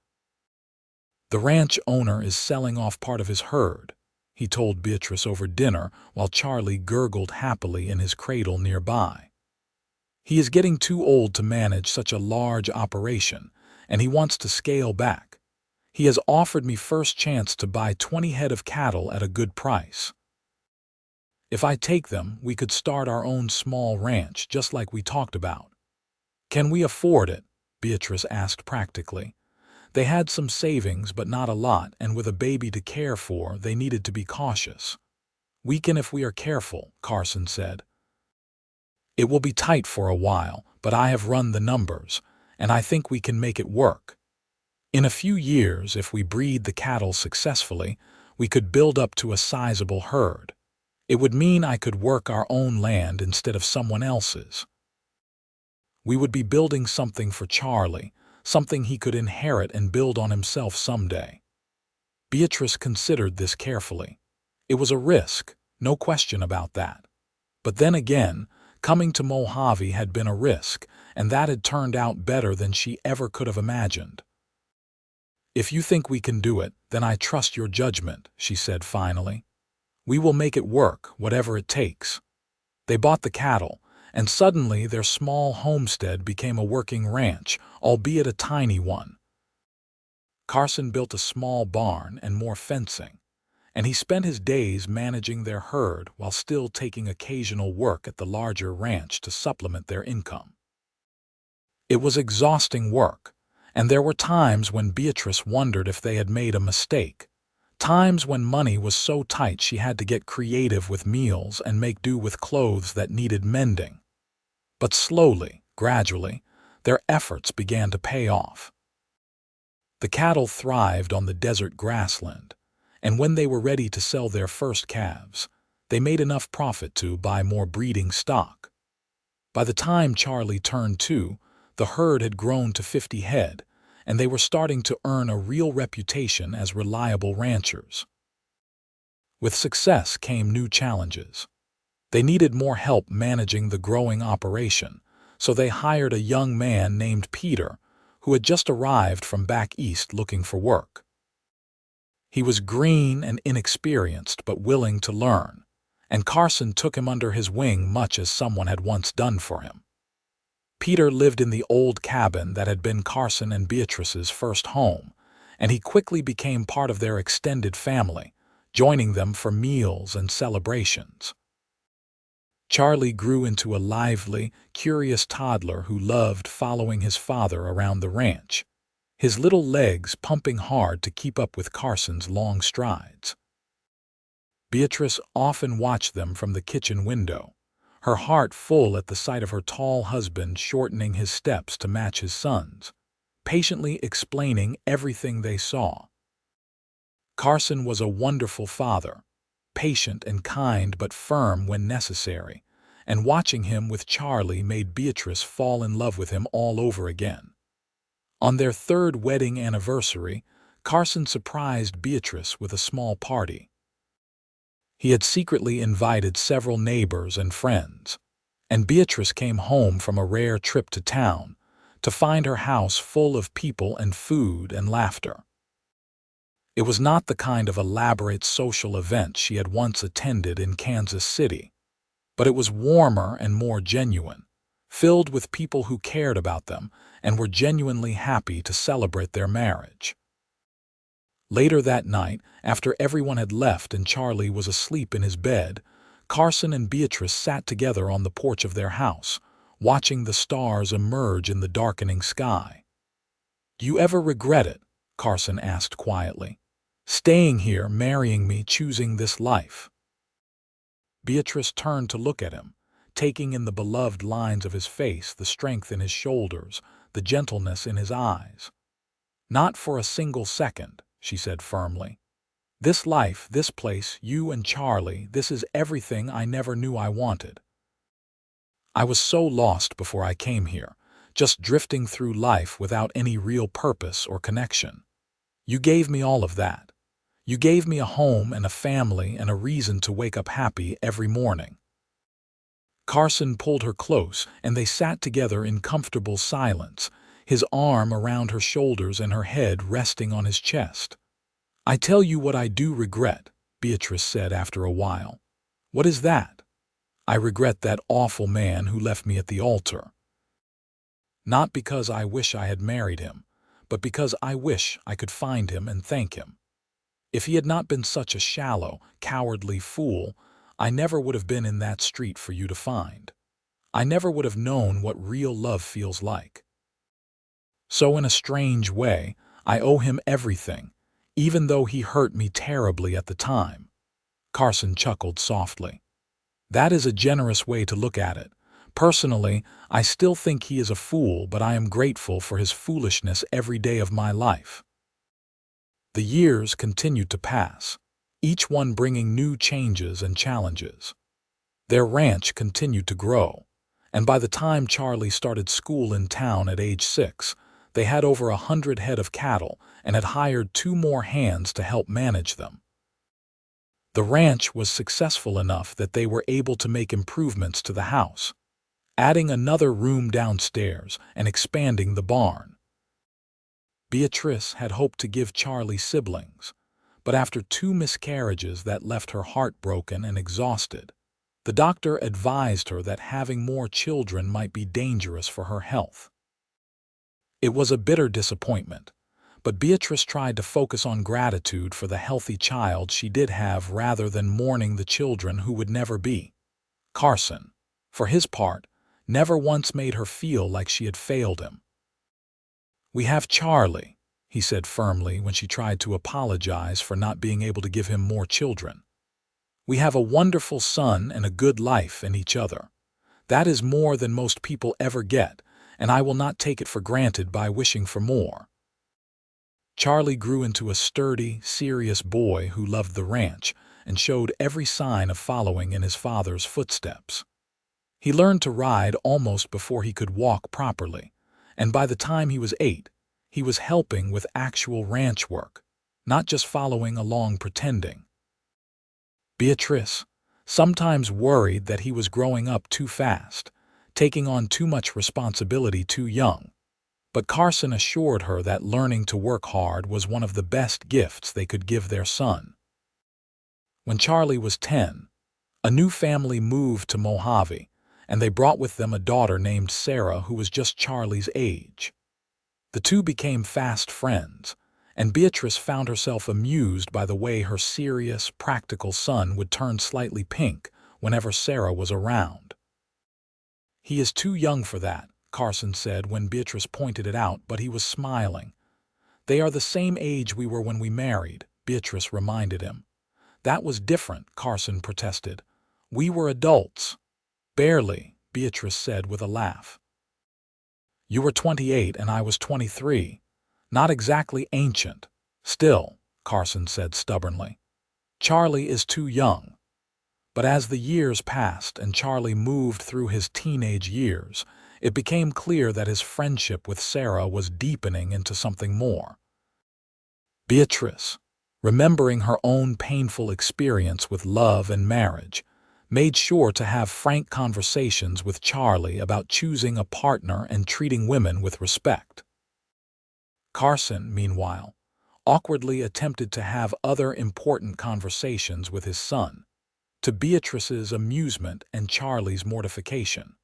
Speaker 1: "The ranch owner is selling off part of his herd," he told Beatrice over dinner while Charlie gurgled happily in his cradle nearby. "He is getting too old to manage such a large operation, and he wants to scale back. He has offered me first chance to buy 20 head of cattle at a good price. If I take them, we could start our own small ranch just like we talked about." "Can we afford it?" Beatrice asked practically. They had some savings but not a lot, and with a baby to care for, they needed to be cautious. "We can if we are careful," Carson said. "It will be tight for a while, but I have run the numbers, and I think we can make it work. In a few years, if we breed the cattle successfully, we could build up to a sizable herd. It would mean I could work our own land instead of someone else's. We would be building something for Charlie, something he could inherit and build on himself someday." Beatrice considered this carefully. It was a risk, no question about that. But then again, coming to Mojave had been a risk, and that had turned out better than she ever could have imagined. "If you think we can do it, then I trust your judgment," she said finally. "We will make it work, whatever it takes." They bought the cattle, and suddenly their small homestead became a working ranch, albeit a tiny one. Carson built a small barn and more fencing, and he spent his days managing their herd while still taking occasional work at the larger ranch to supplement their income. It was exhausting work, and there were times when Beatrice wondered if they had made a mistake, times when money was so tight she had to get creative with meals and make do with clothes that needed mending. But slowly, gradually, their efforts began to pay off. The cattle thrived on the desert grassland, and when they were ready to sell their first calves, they made enough profit to buy more breeding stock. By the time Charlie turned 2, the herd had grown to 50 head, and they were starting to earn a real reputation as reliable ranchers. With success came new challenges. They needed more help managing the growing operation, so they hired a young man named Peter, who had just arrived from back east looking for work. He was green and inexperienced but willing to learn, and Carson took him under his wing much as someone had once done for him. Peter lived in the old cabin that had been Carson and Beatrice's first home, and he quickly became part of their extended family, joining them for meals and celebrations. Charlie grew into a lively, curious toddler who loved following his father around the ranch, his little legs pumping hard to keep up with Carson's long strides. Beatrice often watched them from the kitchen window, her heart full at the sight of her tall husband shortening his steps to match his son's, patiently explaining everything they saw. Carson was a wonderful father, patient and kind but firm when necessary, and watching him with Charlie made Beatrice fall in love with him all over again. On their 3rd wedding anniversary, Carson surprised Beatrice with a small party. He had secretly invited several neighbors and friends, and Beatrice came home from a rare trip to town to find her house full of people and food and laughter. It was not the kind of elaborate social event she had once attended in Kansas City, but it was warmer and more genuine, filled with people who cared about them and were genuinely happy to celebrate their marriage. Later that night, after everyone had left and Charlie was asleep in his bed, Carson and Beatrice sat together on the porch of their house, watching the stars emerge in the darkening sky. "Do you ever regret it?" Carson asked quietly. "Staying here, marrying me, choosing this life?" Beatrice turned to look at him, taking in the beloved lines of his face, the strength in his shoulders, the gentleness in his eyes. "Not for a single second," she said firmly. "This life, this place, you and Charlie, this is everything I never knew I wanted. I was so lost before I came here, just drifting through life without any real purpose or connection. You gave me all of that. You gave me a home and a family and a reason to wake up happy every morning." Carson pulled her close, and they sat together in comfortable silence, his arm around her shoulders and her head resting on his chest. "I tell you what I do regret," Beatrice said after a while. "What is that?" "I regret that awful man who left me at the altar. Not because I wish I had married him, but because I wish I could find him and thank him. If he had not been such a shallow, cowardly fool, I never would have been in that street for you to find. I never would have known what real love feels like. So in a strange way, I owe him everything, even though he hurt me terribly at the time." Carson chuckled softly. "That is a generous way to look at it. Personally, I still think he is a fool, but I am grateful for his foolishness every day of my life." The years continued to pass, each one bringing new changes and challenges. Their ranch continued to grow, and by the time Charlie started school in town at age 6, they had over 100 head of cattle and had hired 2 more hands to help manage them. The ranch was successful enough that they were able to make improvements to the house, adding another room downstairs and expanding the barn. Beatrice had hoped to give Charlie siblings, but after 2 miscarriages that left her heartbroken and exhausted, the doctor advised her that having more children might be dangerous for her health. It was a bitter disappointment, but Beatrice tried to focus on gratitude for the healthy child she did have rather than mourning the children who would never be. Carson, for his part, never once made her feel like she had failed him. "We have Charlie," he said firmly when she tried to apologize for not being able to give him more children. "We have a wonderful son and a good life in each other. That is more than most people ever get, and I will not take it for granted by wishing for more. Charlie grew into a sturdy, serious boy who loved the ranch and showed every sign of following in his father's footsteps. He learned to ride almost before he could walk properly, and by the time he was 8, he was helping with actual ranch work, not just following along pretending. Beatrice sometimes worried that he was growing up too fast, taking on too much responsibility too young. But Carson assured her that learning to work hard was one of the best gifts they could give their son. When Charlie was 10, a new family moved to Mojave, and they brought with them a daughter named Sarah who was just Charlie's age. The two became fast friends, and Beatrice found herself amused by the way her serious, practical son would turn slightly pink whenever Sarah was around. "He is too young for that," Carson said when Beatrice pointed it out, but he was smiling. "They are the same age we were when we married," Beatrice reminded him. "That was different," Carson protested. "We were adults." "Barely," Beatrice said with a laugh. "You were 28 and I was 23. Not exactly ancient." "Still," Carson said stubbornly, "Charlie is too young." But as the years passed and Charlie moved through his teenage years, it became clear that his friendship with Sarah was deepening into something more. Beatrice, remembering her own painful experience with love and marriage, made sure to have frank conversations with Charlie about choosing a partner and treating women with respect. Carson, meanwhile, awkwardly attempted to have other important conversations with his son, to Beatrice's amusement and Charlie's mortification.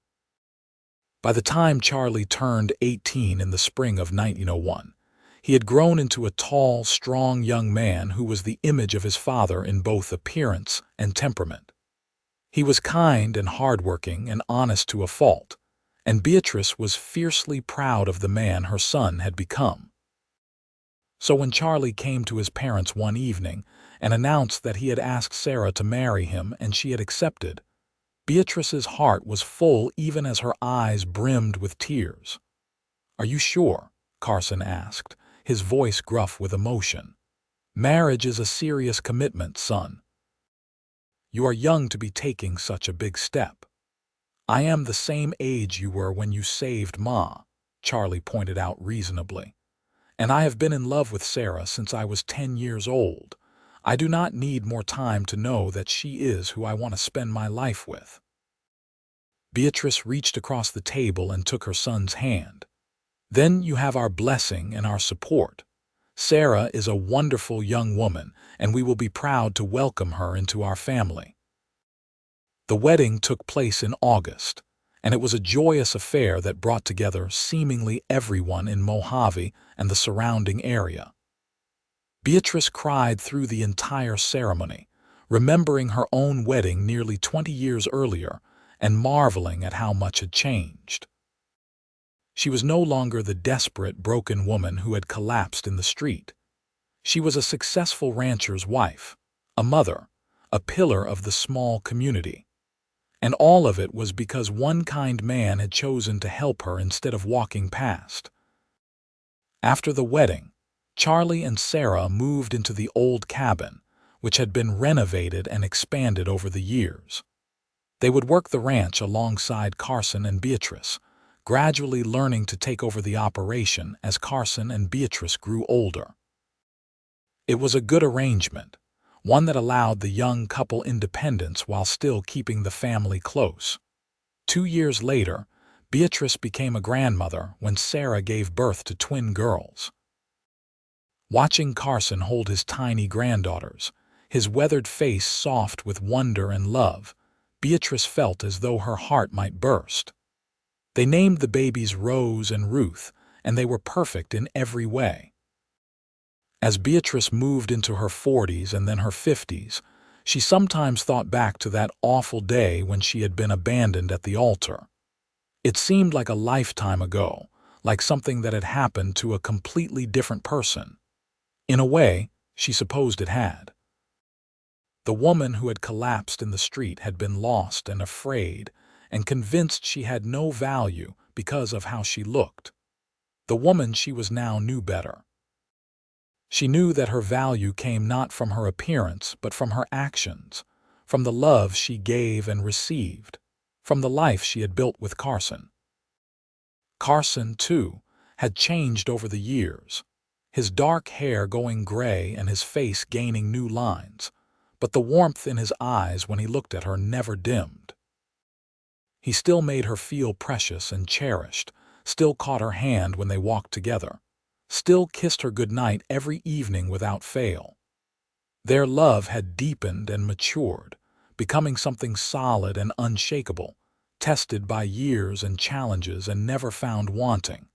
Speaker 1: By the time Charlie turned 18 in the spring of 1901, he had grown into a tall, strong young man who was the image of his father in both appearance and temperament. He was kind and hardworking and honest to a fault, and Beatrice was fiercely proud of the man her son had become. So when Charlie came to his parents one evening and announced that he had asked Sarah to marry him and she had accepted, Beatrice's heart was full even as her eyes brimmed with tears. "Are you sure?" Carson asked, his voice gruff with emotion. "Marriage is a serious commitment, son. You are young to be taking such a big step." "I am the same age you were when you saved Ma," Charlie pointed out reasonably. "And I have been in love with Sarah since I was 10 years old. I do not need more time to know that she is who I want to spend my life with." Beatrice reached across the table and took her son's hand. "Then you have our blessing and our support. Sarah is a wonderful young woman, and we will be proud to welcome her into our family." The wedding took place in August, and it was a joyous affair that brought together seemingly everyone in Mojave and the surrounding area. Beatrice cried through the entire ceremony, remembering her own wedding nearly 20 years earlier and marveling at how much had changed. She was no longer the desperate, broken woman who had collapsed in the street. She was a successful rancher's wife, a mother, a pillar of the small community. And all of it was because one kind man had chosen to help her instead of walking past. After the wedding, Charlie and Sarah moved into the old cabin, which had been renovated and expanded over the years. They would work the ranch alongside Carson and Beatrice, gradually learning to take over the operation as Carson and Beatrice grew older. It was a good arrangement, one that allowed the young couple independence while still keeping the family close. 2 years later, Beatrice became a grandmother when Sarah gave birth to twin girls. Watching Carson hold his tiny granddaughters, his weathered face soft with wonder and love, Beatrice felt as though her heart might burst. They named the babies Rose and Ruth, and they were perfect in every way. As Beatrice moved into her 40s and then her 50s, she sometimes thought back to that awful day when she had been abandoned at the altar. It seemed like a lifetime ago, like something that had happened to a completely different person. In a way, she supposed it had. The woman who had collapsed in the street had been lost and afraid, and convinced she had no value because of how she looked. The woman she was now knew better. She knew that her value came not from her appearance but from her actions, from the love she gave and received, from the life she had built with Carson. Carson, too, had changed over the years, his dark hair going gray and his face gaining new lines, but the warmth in his eyes when he looked at her never dimmed. He still made her feel precious and cherished, still caught her hand when they walked together, still kissed her goodnight every evening without fail. Their love had deepened and matured, becoming something solid and unshakable, tested by years and challenges and never found wanting.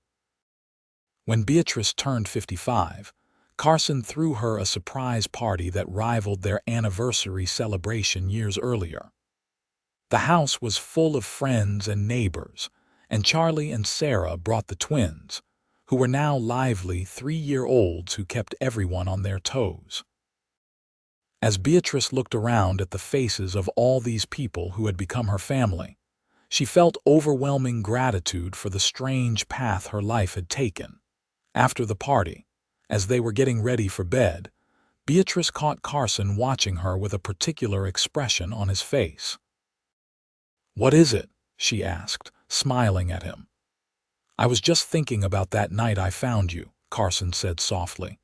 Speaker 1: When Beatrice turned 55, Carson threw her a surprise party that rivaled their anniversary celebration years earlier. The house was full of friends and neighbors, and Charlie and Sarah brought the twins, who were now lively 3-year-olds who kept everyone on their toes. As Beatrice looked around at the faces of all these people who had become her family, she felt overwhelming gratitude for the strange path her life had taken. After the party, as they were getting ready for bed, Beatrice caught Carson watching her with a particular expression on his face. "What is it?" she asked, smiling at him. "I was just thinking about that night I found you," Carson said softly.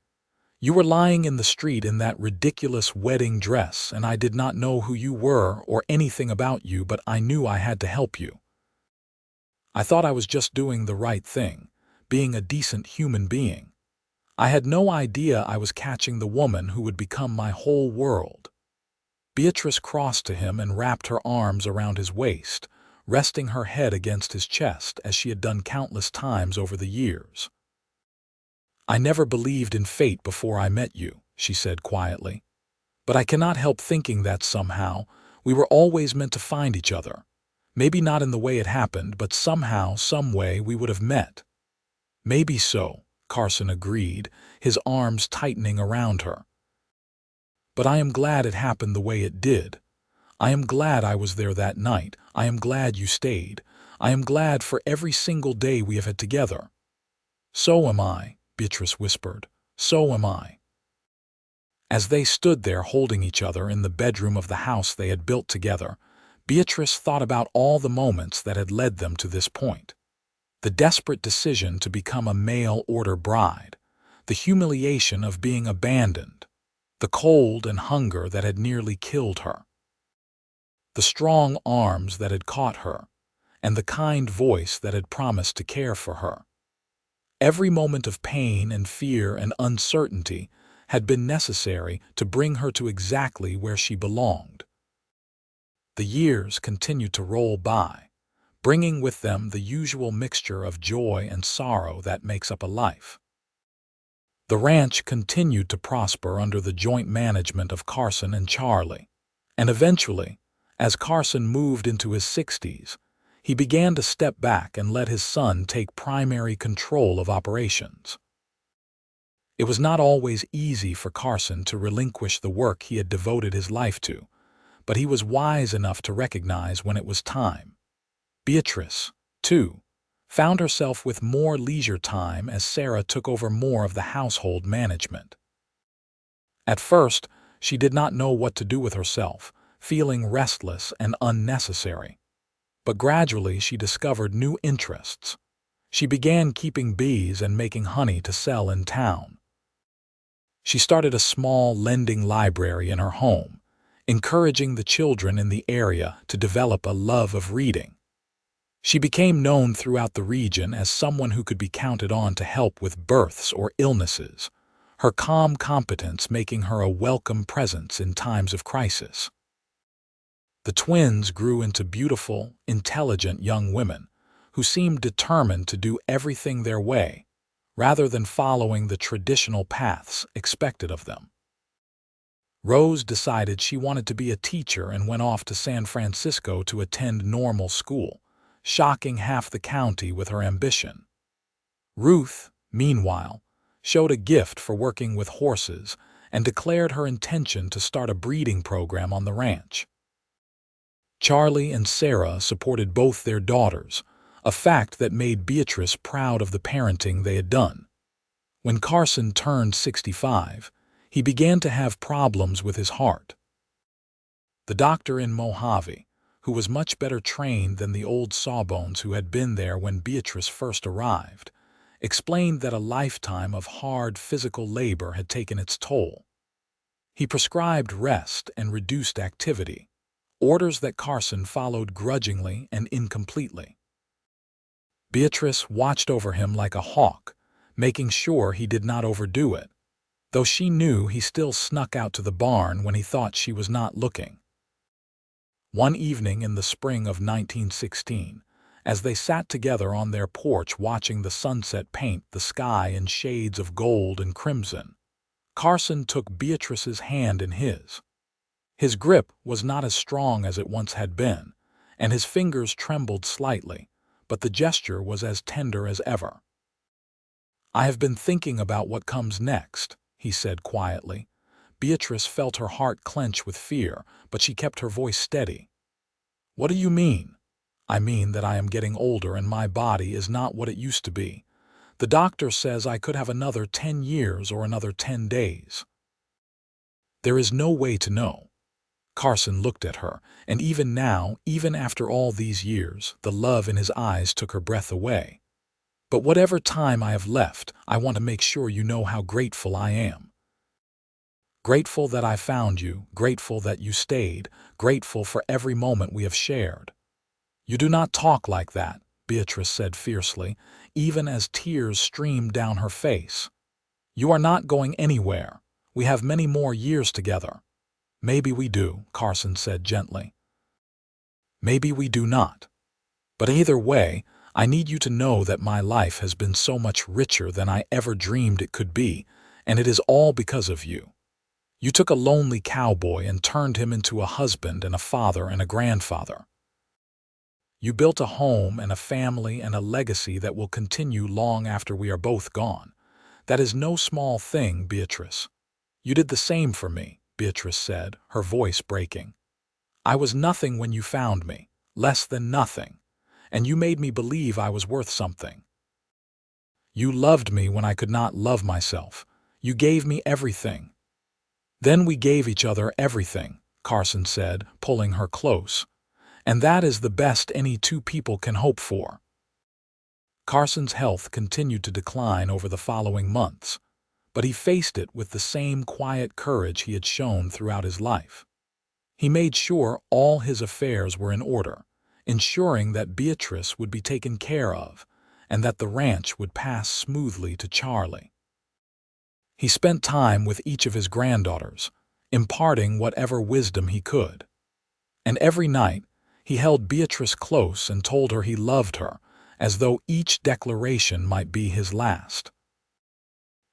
Speaker 1: "You were lying in the street in that ridiculous wedding dress, and I did not know who you were or anything about you, but I knew I had to help you. I thought I was just doing the right thing, being a decent human being. I had no idea I was catching the woman who would become my whole world." Beatrice crossed to him and wrapped her arms around his waist, resting her head against his chest as she had done countless times over the years. "I never believed in fate before I met you," she said quietly. "But I cannot help thinking that somehow we were always meant to find each other. Maybe not in the way it happened, but somehow, some way we would have met." "Maybe so," Carson agreed, his arms tightening around her. "But I am glad it happened the way it did. I am glad I was there that night. I am glad you stayed. I am glad for every single day we have had together." "So am I," Beatrice whispered. "So am I." As they stood there holding each other in the bedroom of the house they had built together, Beatrice thought about all the moments that had led them to this point. The desperate decision to become a mail-order bride, the humiliation of being abandoned, the cold and hunger that had nearly killed her, the strong arms that had caught her, and the kind voice that had promised to care for her. Every moment of pain and fear and uncertainty had been necessary to bring her to exactly where she belonged. The years continued to roll by, bringing with them the usual mixture of joy and sorrow that makes up a life. The ranch continued to prosper under the joint management of Carson and Charlie, and eventually, as Carson moved into his 60s, he began to step back and let his son take primary control of operations. It was not always easy for Carson to relinquish the work he had devoted his life to, but he was wise enough to recognize when it was time. Beatrice, too, found herself with more leisure time as Sarah took over more of the household management. At first, she did not know what to do with herself, feeling restless and unnecessary. But gradually she discovered new interests. She began keeping bees and making honey to sell in town. She started a small lending library in her home, encouraging the children in the area to develop a love of reading. She became known throughout the region as someone who could be counted on to help with births or illnesses, her calm competence making her a welcome presence in times of crisis. The twins grew into beautiful, intelligent young women who seemed determined to do everything their way, rather than following the traditional paths expected of them. Rose decided she wanted to be a teacher and went off to San Francisco to attend normal school, shocking half the county with her ambition. Ruth, meanwhile, showed a gift for working with horses and declared her intention to start a breeding program on the ranch. Charlie and Sarah supported both their daughters, a fact that made Beatrice proud of the parenting they had done. When Carson turned 65, he began to have problems with his heart. The doctor in Mojave, who was much better trained than the old sawbones who had been there when Beatrice first arrived, explained that a lifetime of hard physical labor had taken its toll. He prescribed rest and reduced activity, orders that Carson followed grudgingly and incompletely. Beatrice watched over him like a hawk, making sure he did not overdo it, though she knew he still snuck out to the barn when he thought she was not looking. One evening in the spring of 1916, as they sat together on their porch watching the sunset paint the sky in shades of gold and crimson, Carson took Beatrice's hand in his. His grip was not as strong as it once had been, and his fingers trembled slightly, but the gesture was as tender as ever. "I have been thinking about what comes next," he said quietly. Beatrice felt her heart clench with fear, but she kept her voice steady. "What do you mean?" "I mean that I am getting older and my body is not what it used to be. The doctor says I could have another 10 years or another 10 days. There is no way to know." Carson looked at her, and even now, even after all these years, the love in his eyes took her breath away. "But whatever time I have left, I want to make sure you know how grateful I am. Grateful that I found you, grateful that you stayed, grateful for every moment we have shared." "You do not talk like that," Beatrice said fiercely, even as tears streamed down her face. "You are not going anywhere. We have many more years together." "Maybe we do," Carson said gently. "Maybe we do not. But either way, I need you to know that my life has been so much richer than I ever dreamed it could be, and it is all because of you. You took a lonely cowboy and turned him into a husband and a father and a grandfather. You built a home and a family and a legacy that will continue long after we are both gone. That is no small thing, Beatrice." "You did the same for me," Beatrice said, her voice breaking. "I was nothing when you found me, less than nothing, and you made me believe I was worth something. You loved me when I could not love myself. You gave me everything." "Then we gave each other everything," Carson said, pulling her close. "And that is the best any two people can hope for." Carson's health continued to decline over the following months, but he faced it with the same quiet courage he had shown throughout his life. He made sure all his affairs were in order, ensuring that Beatrice would be taken care of and that the ranch would pass smoothly to Charlie. He spent time with each of his granddaughters, imparting whatever wisdom he could. And every night, he held Beatrice close and told her he loved her, as though each declaration might be his last.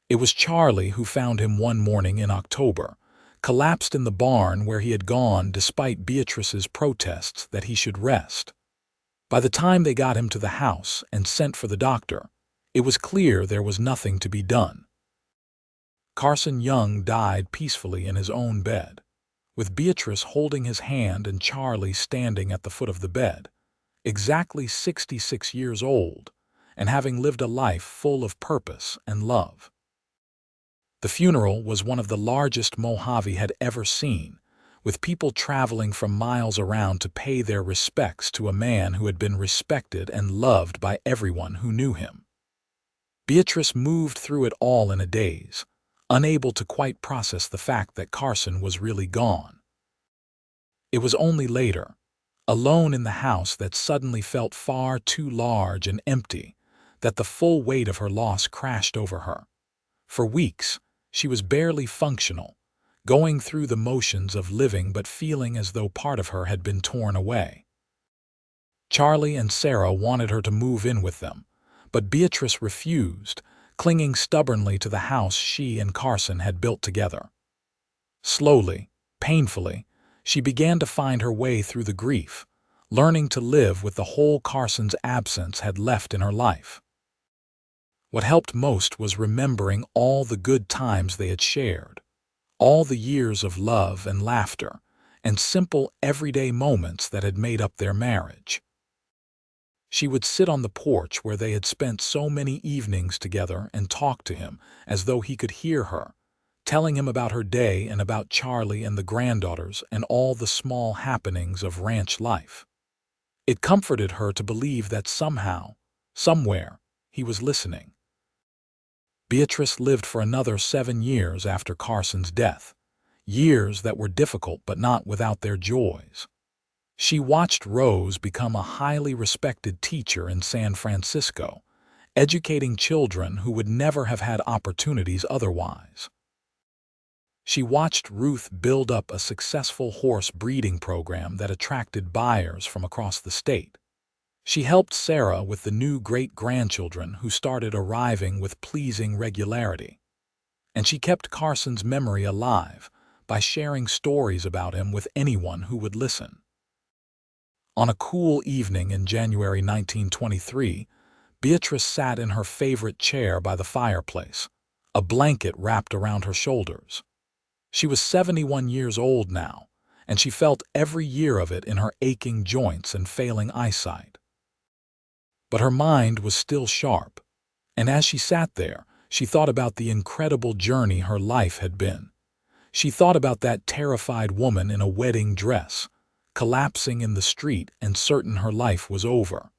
Speaker 1: It was Charlie who found him one morning in October, collapsed in the barn where he had gone despite Beatrice's protests that he should rest. By the time they got him to the house and sent for the doctor, it was clear there was nothing to be done. Carson Young died peacefully in his own bed, with Beatrice holding his hand and Charlie standing at the foot of the bed, exactly 66 years old, and having lived a life full of purpose and love. The funeral was one of the largest Mojave had ever seen, with people traveling from miles around to pay their respects to a man who had been respected and loved by everyone who knew him. Beatrice moved through it all in a daze, unable to quite process the fact that Carson was really gone. It was only later, alone in the house that suddenly felt far too large and empty, that the full weight of her loss crashed over her. For weeks, she was barely functional, going through the motions of living but feeling as though part of her had been torn away. Charlie and Sarah wanted her to move in with them, but Beatrice refused, clinging stubbornly to the house she and Carson had built together. Slowly, painfully, she began to find her way through the grief, learning to live with the hole Carson's absence had left in her life. What helped most was remembering all the good times they had shared, all the years of love and laughter, and simple, everyday moments that had made up their marriage. She would sit on the porch where they had spent so many evenings together and talk to him as though he could hear her, telling him about her day and about Charlie and the granddaughters and all the small happenings of ranch life. It comforted her to believe that somehow, somewhere, he was listening. Beatrice lived for another 7 years after Carson's death, years that were difficult but not without their joys. She watched Rose become a highly respected teacher in San Francisco, educating children who would never have had opportunities otherwise. She watched Ruth build up a successful horse breeding program that attracted buyers from across the state. She helped Sarah with the new great-grandchildren who started arriving with pleasing regularity. And she kept Carson's memory alive by sharing stories about him with anyone who would listen. On a cool evening in January 1923, Beatrice sat in her favorite chair by the fireplace, a blanket wrapped around her shoulders. She was 71 years old now, and she felt every year of it in her aching joints and failing eyesight. But her mind was still sharp, and as she sat there, she thought about the incredible journey her life had been. She thought about that terrified woman in a wedding dress, collapsing in the street and certain her life was over.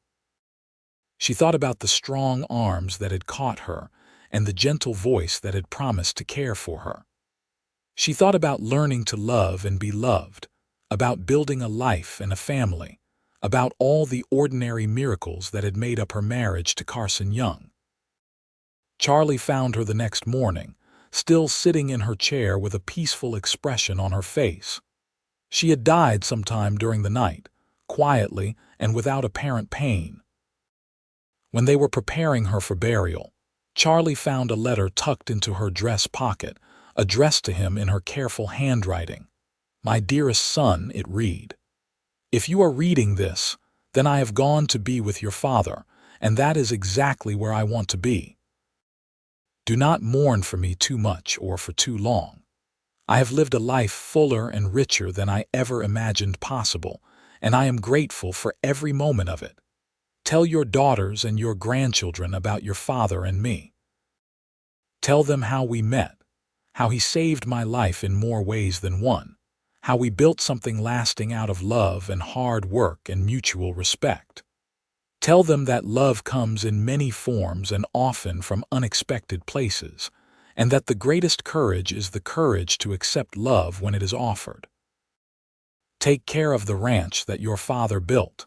Speaker 1: She thought about the strong arms that had caught her and the gentle voice that had promised to care for her. She thought about learning to love and be loved, about building a life and a family, about all the ordinary miracles that had made up her marriage to Carson Young. Charlie found her the next morning, still sitting in her chair with a peaceful expression on her face. She had died sometime during the night, quietly and without apparent pain. When they were preparing her for burial, Charlie found a letter tucked into her dress pocket, addressed to him in her careful handwriting. "My dearest son," it read. "If you are reading this, then I have gone to be with your father, and that is exactly where I want to be. Do not mourn for me too much or for too long. I have lived a life fuller and richer than I ever imagined possible, and I am grateful for every moment of it. Tell your daughters and your grandchildren about your father and me. Tell them how we met, how he saved my life in more ways than one, how we built something lasting out of love and hard work and mutual respect. Tell them that love comes in many forms and often from unexpected places, and that the greatest courage is the courage to accept love when it is offered. Take care of the ranch that your father built.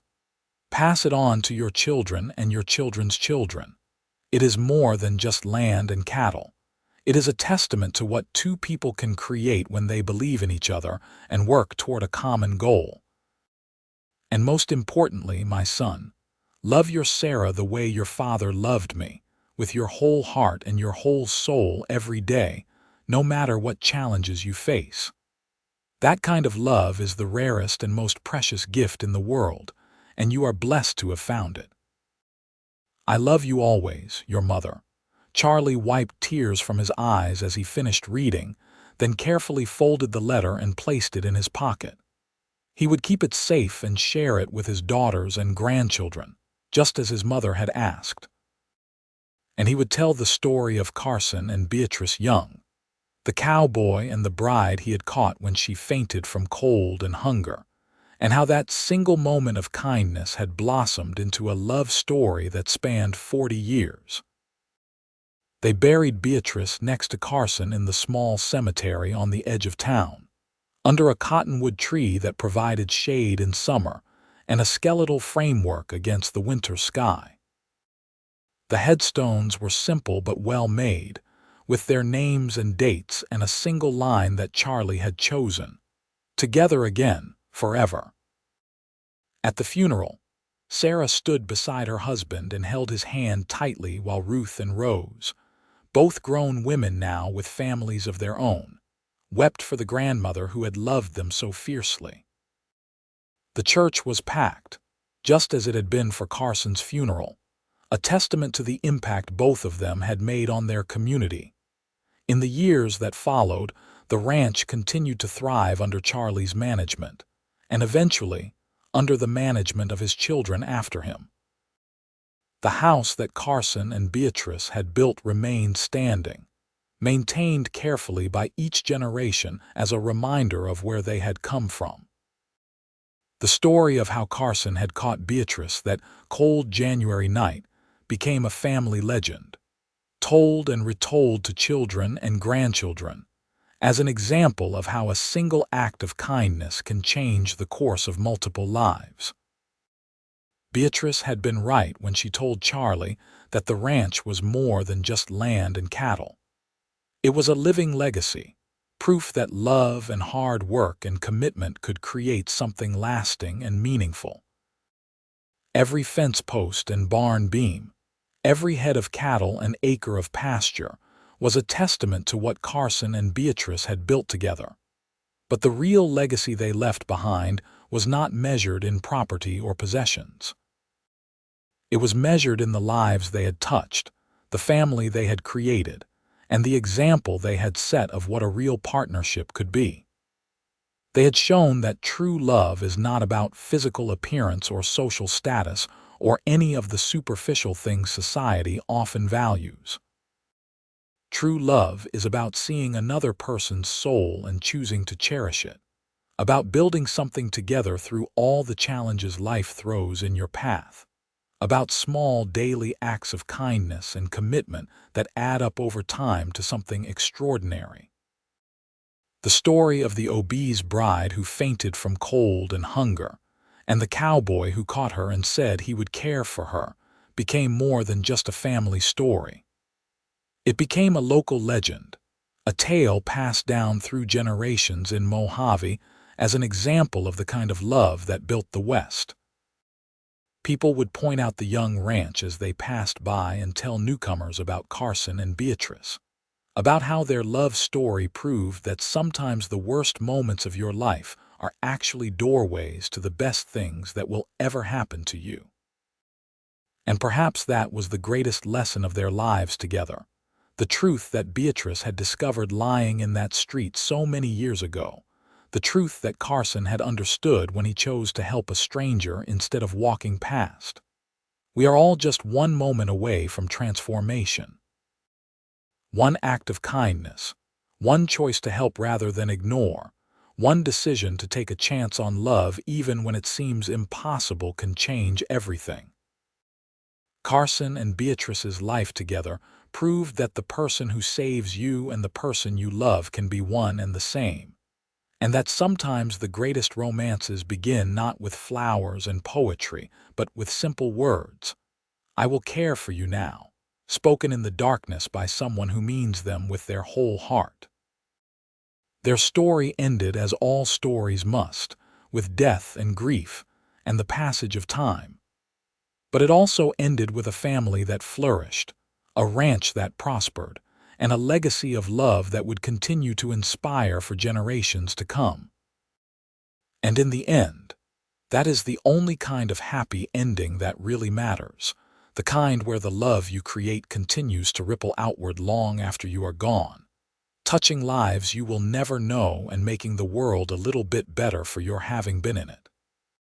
Speaker 1: Pass it on to your children and your children's children. It is more than just land and cattle. It is a testament to what two people can create when they believe in each other and work toward a common goal. And most importantly, my son, love your Sarah the way your father loved me, with your whole heart and your whole soul every day, no matter what challenges you face. That kind of love is the rarest and most precious gift in the world, and you are blessed to have found it. I love you always, your mother." Charlie wiped tears from his eyes as he finished reading, then carefully folded the letter and placed it in his pocket. He would keep it safe and share it with his daughters and grandchildren, just as his mother had asked. And he would tell the story of Carson and Beatrice Young, the cowboy and the bride he had caught when she fainted from cold and hunger, and how that single moment of kindness had blossomed into a love story that spanned 40 years. They buried Beatrice next to Carson in the small cemetery on the edge of town, under a cottonwood tree that provided shade in summer and a skeletal framework against the winter sky. The headstones were simple but well made, with their names and dates and a single line that Charlie had chosen: "Together again, forever." At the funeral, Sarah stood beside her husband and held his hand tightly while Ruth and Rose, both grown women now with families of their own, wept for the grandmother who had loved them so fiercely. The church was packed, just as it had been for Carson's funeral, a testament to the impact both of them had made on their community. In the years that followed, the ranch continued to thrive under Charlie's management, and eventually, under the management of his children after him. The house that Carson and Beatrice had built remained standing, maintained carefully by each generation as a reminder of where they had come from. The story of how Carson had caught Beatrice that cold January night became a family legend, told and retold to children and grandchildren, as an example of how a single act of kindness can change the course of multiple lives. Beatrice had been right when she told Charlie that the ranch was more than just land and cattle. It was a living legacy, proof that love and hard work and commitment could create something lasting and meaningful. Every fence post and barn beam, every head of cattle and acre of pasture was a testament to what Carson and Beatrice had built together. But the real legacy they left behind was not measured in property or possessions. It was measured in the lives they had touched, the family they had created, and the example they had set of what a real partnership could be. They had shown that true love is not about physical appearance or social status or any of the superficial things society often values. True love is about seeing another person's soul and choosing to cherish it, about building something together through all the challenges life throws in your path, about small daily acts of kindness and commitment that add up over time to something extraordinary. The story of the obese bride who fainted from cold and hunger, and the cowboy who caught her and said he would care for her, became more than just a family story. It became a local legend, a tale passed down through generations in Mojave as an example of the kind of love that built the West. People would point out the young ranch as they passed by and tell newcomers about Carson and Beatrice, about how their love story proved that sometimes the worst moments of your life are actually doorways to the best things that will ever happen to you. And perhaps that was the greatest lesson of their lives together, the truth that Beatrice had discovered lying in that street so many years ago, the truth that Carson had understood when he chose to help a stranger instead of walking past. We are all just one moment away from transformation. One act of kindness, one choice to help rather than ignore, one decision to take a chance on love even when it seems impossible can change everything. Carson and Beatrice's life together proved that the person who saves you and the person you love can be one and the same, and that sometimes the greatest romances begin not with flowers and poetry, but with simple words. I will care for you now, spoken in the darkness by someone who means them with their whole heart. Their story ended as all stories must, with death and grief and the passage of time. But it also ended with a family that flourished, a ranch that prospered, and a legacy of love that would continue to inspire for generations to come. And in the end, that is the only kind of happy ending that really matters, the kind where the love you create continues to ripple outward long after you are gone, touching lives you will never know and making the world a little bit better for your having been in it.